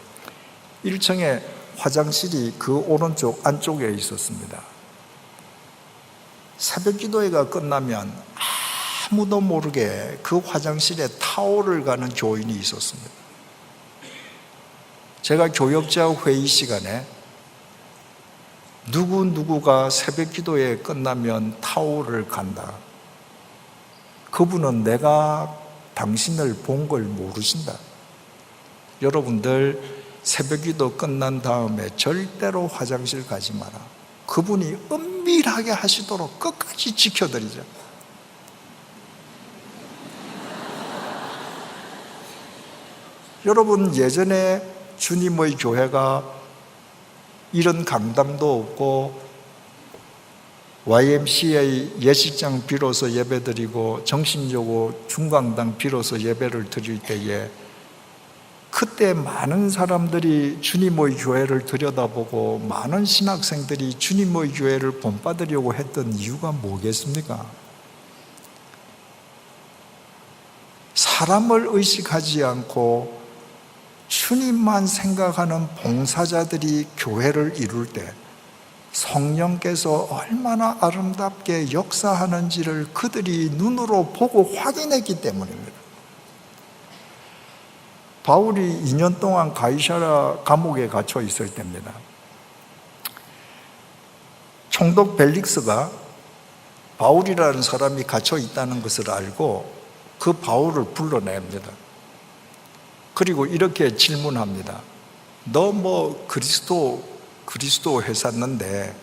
1층에 화장실이 그 오른쪽 안쪽에 있었습니다. 새벽 기도회가 끝나면 아무도 모르게 그 화장실에 타오를 가는 교인이 있었습니다. 제가 교역자 회의 시간에 누구가 새벽 기도회 끝나면 타오를 간다. 그분은 내가 당신을 본 걸 모르신다. 여러분들 새벽 기도 끝난 다음에 절대로 화장실 가지 마라. 그분이 은밀하게 하시도록 끝까지 지켜드리자. 여러분, 예전에 주님의 교회가 이런 강당도 없고 YMCA 예식장 비로소 예배드리고 정신여고 중강당 비로소 예배를 드릴 때에 그때 많은 사람들이 주님의 교회를 들여다보고 많은 신학생들이 주님의 교회를 본받으려고 했던 이유가 뭐겠습니까? 사람을 의식하지 않고 주님만 생각하는 봉사자들이 교회를 이룰 때 성령께서 얼마나 아름답게 역사하는지를 그들이 눈으로 보고 확인했기 때문입니다. 바울이 2년 동안 가이사랴 감옥에 갇혀 있을 때입니다. 총독 벨릭스가 바울이라는 사람이 갇혀 있다는 것을 알고 그 바울을 불러냅니다. 그리고 이렇게 질문합니다. 너 뭐 그리스도 회샀는데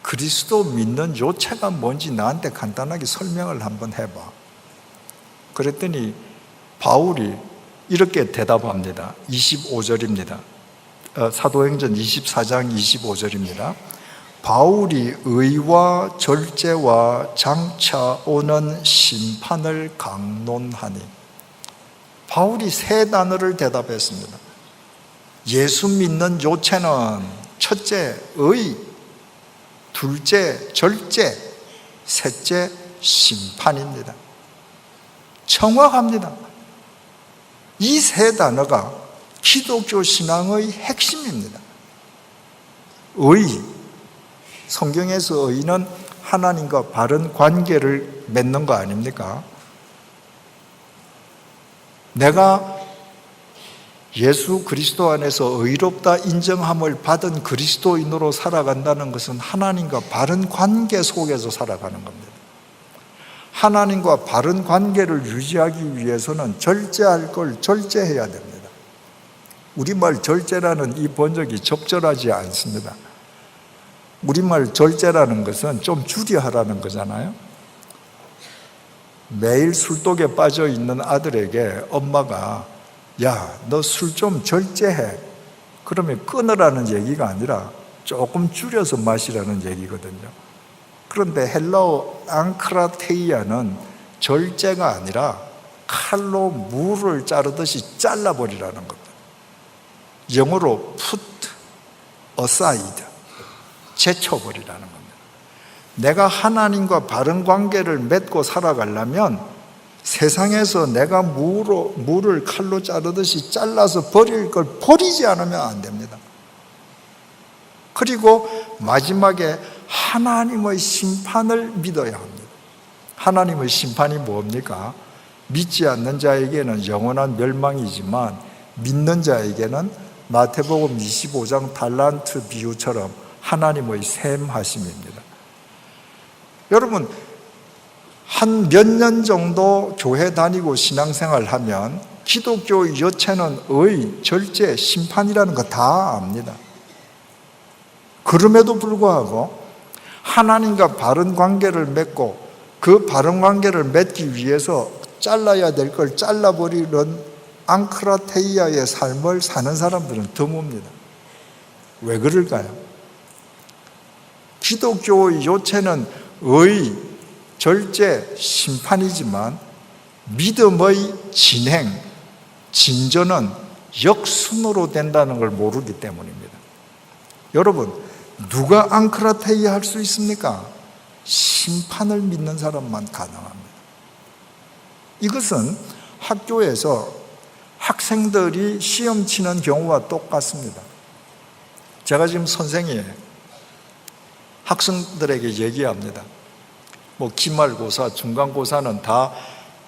그리스도 믿는 요체가 뭔지 나한테 간단하게 설명을 한번 해봐. 그랬더니 바울이 이렇게 대답합니다. 25절입니다. 사도행전 24장 25절입니다. 바울이 의와 절제와 장차 오는 심판을 강론하니. 바울이 세 단어를 대답했습니다. 예수 믿는 요체는 첫째 의, 둘째 절제, 셋째 심판입니다. 정확합니다. 이 세 단어가 기독교 신앙의 핵심입니다. 의, 성경에서 의는 하나님과 바른 관계를 맺는 거 아닙니까? 내가 예수 그리스도 안에서 의롭다 인정함을 받은 그리스도인으로 살아간다는 것은 하나님과 바른 관계 속에서 살아가는 겁니다. 하나님과 바른 관계를 유지하기 위해서는 절제할 걸 절제해야 됩니다. 우리말 절제라는 이 번역이 적절하지 않습니다. 우리말 절제라는 것은 좀 줄여하라는 거잖아요. 매일 술독에 빠져 있는 아들에게 엄마가 야, 너 술 좀 절제해. 그러면 끊으라는 얘기가 아니라 조금 줄여서 마시라는 얘기거든요. 그런데 헬라어 앙크라테이아는 절제가 아니라 칼로 무를 자르듯이 잘라버리라는 겁니다. 영어로 put aside, 제쳐버리라는 겁니다. 내가 하나님과 바른 관계를 맺고 살아가려면 세상에서 내가 무를 칼로 자르듯이 잘라서 버릴 걸 버리지 않으면 안 됩니다. 그리고 마지막에 하나님의 심판을 믿어야 합니다. 하나님의 심판이 뭡니까? 믿지 않는 자에게는 영원한 멸망이지만 믿는 자에게는 마태복음 25장 달란트 비유처럼 하나님의 샘하심입니다. 여러분, 한 몇 년 정도 교회 다니고 신앙생활 하면 기독교의 여체는 의, 절제, 심판이라는 거 다 압니다. 그럼에도 불구하고 하나님과 바른 관계를 맺고 그 바른 관계를 맺기 위해서 잘라야 될 걸 잘라버리는 앙크라테이아의 삶을 사는 사람들은 드뭅니다. 왜 그럴까요? 기독교의 요체는 의, 절제, 심판이지만 믿음의 진행, 진전은 역순으로 된다는 걸 모르기 때문입니다. 여러분, 누가 앙크라테이아 할 수 있습니까? 심판을 믿는 사람만 가능합니다. 이것은 학교에서 학생들이 시험 치는 경우와 똑같습니다. 제가 지금 선생이에요. 학생들에게 얘기합니다. 기말고사, 중간고사는 다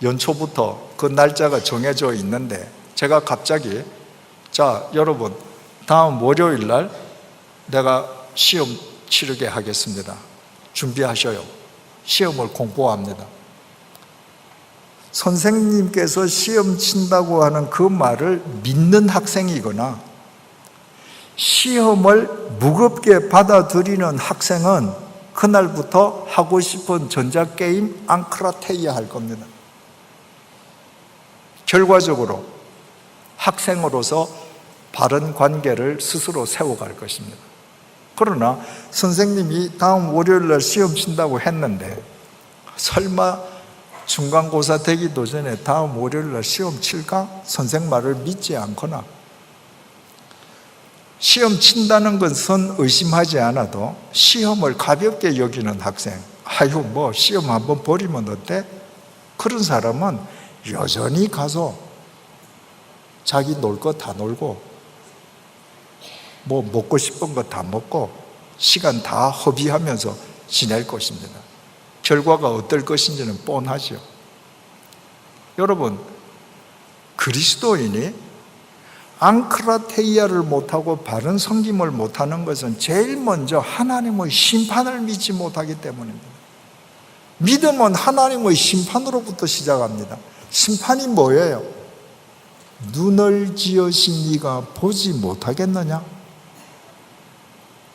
연초부터 그 날짜가 정해져 있는데, 제가 갑자기 자, 여러분, 다음 월요일 날 내가 시험 치르게 하겠습니다. 준비하셔요. 시험을 공부합니다. 선생님께서 시험 친다고 하는 그 말을 믿는 학생이거나 시험을 무겁게 받아들이는 학생은 그날부터 하고 싶은 전자게임 앙크라테이아 할 겁니다. 결과적으로 학생으로서 바른 관계를 스스로 세워갈 것입니다. 그러나 선생님이 다음 월요일 날 시험 친다고 했는데, 설마 중간고사 되기도 전에 다음 월요일 날 시험 칠까? 선생 말을 믿지 않거나, 시험 친다는 것은 의심하지 않아도 시험을 가볍게 여기는 학생, 시험 한번 버리면 어때? 그런 사람은 여전히 가서 자기 놀 거 다 놀고 먹고 싶은 거 다 먹고 시간 다 허비하면서 지낼 것입니다. 결과가 어떨 것인지는 뻔하죠. 여러분, 그리스도인이 앙크라테이아를 못하고 바른 섬김을 못하는 것은 제일 먼저 하나님의 심판을 믿지 못하기 때문입니다. 믿음은 하나님의 심판으로부터 시작합니다. 심판이 뭐예요? 눈을 지으신 이가 보지 못하겠느냐?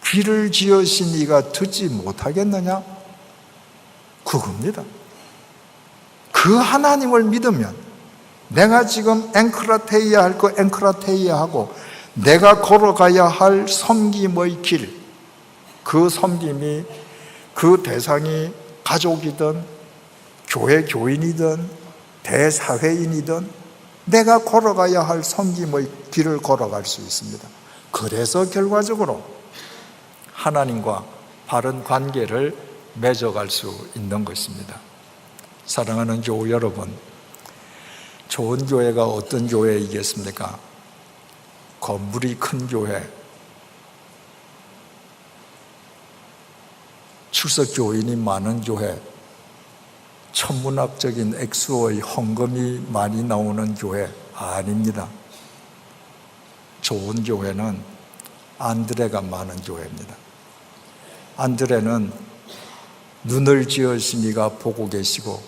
귀를 지으신 이가 듣지 못하겠느냐? 그겁니다. 그 하나님을 믿으면 내가 지금 앵크라테이아 할 거 앵크라테이아 하고, 내가 걸어가야 할 섬김의 길, 그 섬김이, 그 대상이 가족이든 교회 교인이든 대사회인이든 내가 걸어가야 할 섬김의 길을 걸어갈 수 있습니다. 그래서 결과적으로 하나님과 바른 관계를 맺어갈 수 있는 것입니다. 사랑하는 교우 여러분, 좋은 교회가 어떤 교회이겠습니까? 건물이 큰 교회, 출석 교인이 많은 교회, 천문학적인 액수의 헌금이 많이 나오는 교회 아닙니다. 좋은 교회는 안드레가 많은 교회입니다. 안드레는 눈을 지으신 이가 보고 계시고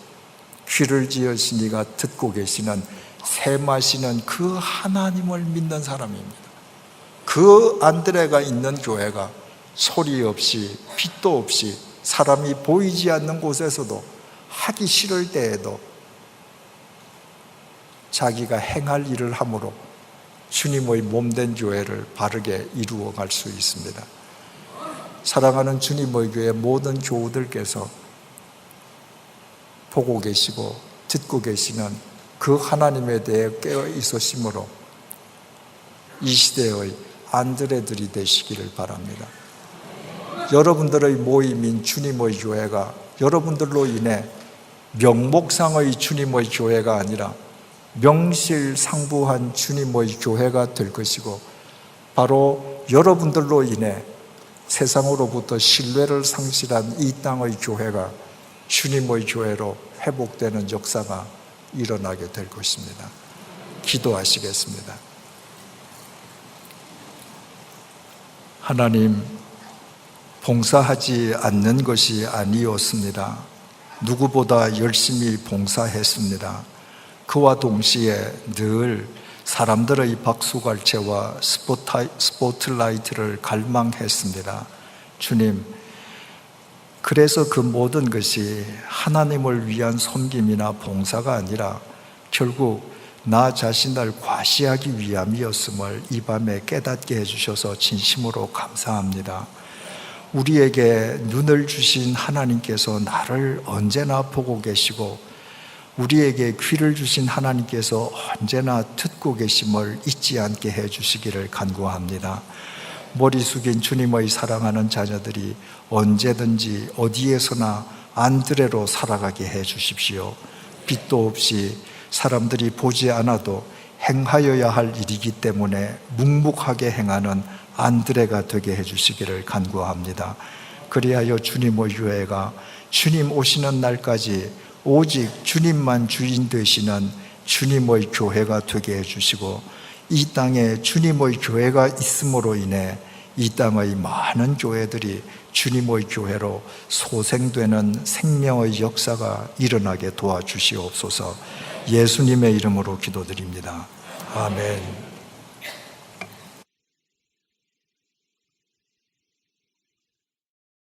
귀를 지으신 이가 듣고 계시는 새 마시는 그 하나님을 믿는 사람입니다. 그 안드레가 있는 교회가 소리 없이 빛도 없이 사람이 보이지 않는 곳에서도 하기 싫을 때에도 자기가 행할 일을 함으로 주님의 몸된 교회를 바르게 이루어갈 수 있습니다. 사랑하는 주님의 교회 모든 교우들께서 보고 계시고 듣고 계시는 그 하나님에 대해 깨어 있으심으로 이 시대의 안드레들이 되시기를 바랍니다. 여러분들의 모임인 주님의 교회가 여러분들로 인해 명목상의 주님의 교회가 아니라 명실상부한 주님의 교회가 될 것이고, 바로 여러분들로 인해 세상으로부터 신뢰를 상실한 이 땅의 교회가 주님의 교회로 회복되는 역사가 일어나게 될 것입니다. 기도하시겠습니다. 하나님, 봉사하지 않는 것이 아니었습니다. 누구보다 열심히 봉사했습니다. 그와 동시에 늘 사람들의 박수갈채와 스포트라이트를 갈망했습니다. 주님, 그래서 그 모든 것이 하나님을 위한 섬김이나 봉사가 아니라 결국 나 자신을 과시하기 위함이었음을 이 밤에 깨닫게 해주셔서 진심으로 감사합니다. 우리에게 눈을 주신 하나님께서 나를 언제나 보고 계시고, 우리에게 귀를 주신 하나님께서 언제나 듣고 계심을 잊지 않게 해주시기를 간구합니다. 머리 숙인 주님의 사랑하는 자녀들이 언제든지 어디에서나 안드레로 살아가게 해주십시오. 빛도 없이 사람들이 보지 않아도 행하여야 할 일이기 때문에 묵묵하게 행하는 안드레가 되게 해주시기를 간구합니다. 그리하여 주님의 교회가 주님 오시는 날까지 오직 주님만 주인 되시는 주님의 교회가 되게 해주시고, 이 땅에 주님의 교회가 있음으로 인해 이 땅의 많은 교회들이 주님의 교회로 소생되는 생명의 역사가 일어나게 도와주시옵소서. 예수님의 이름으로 기도드립니다. 아멘.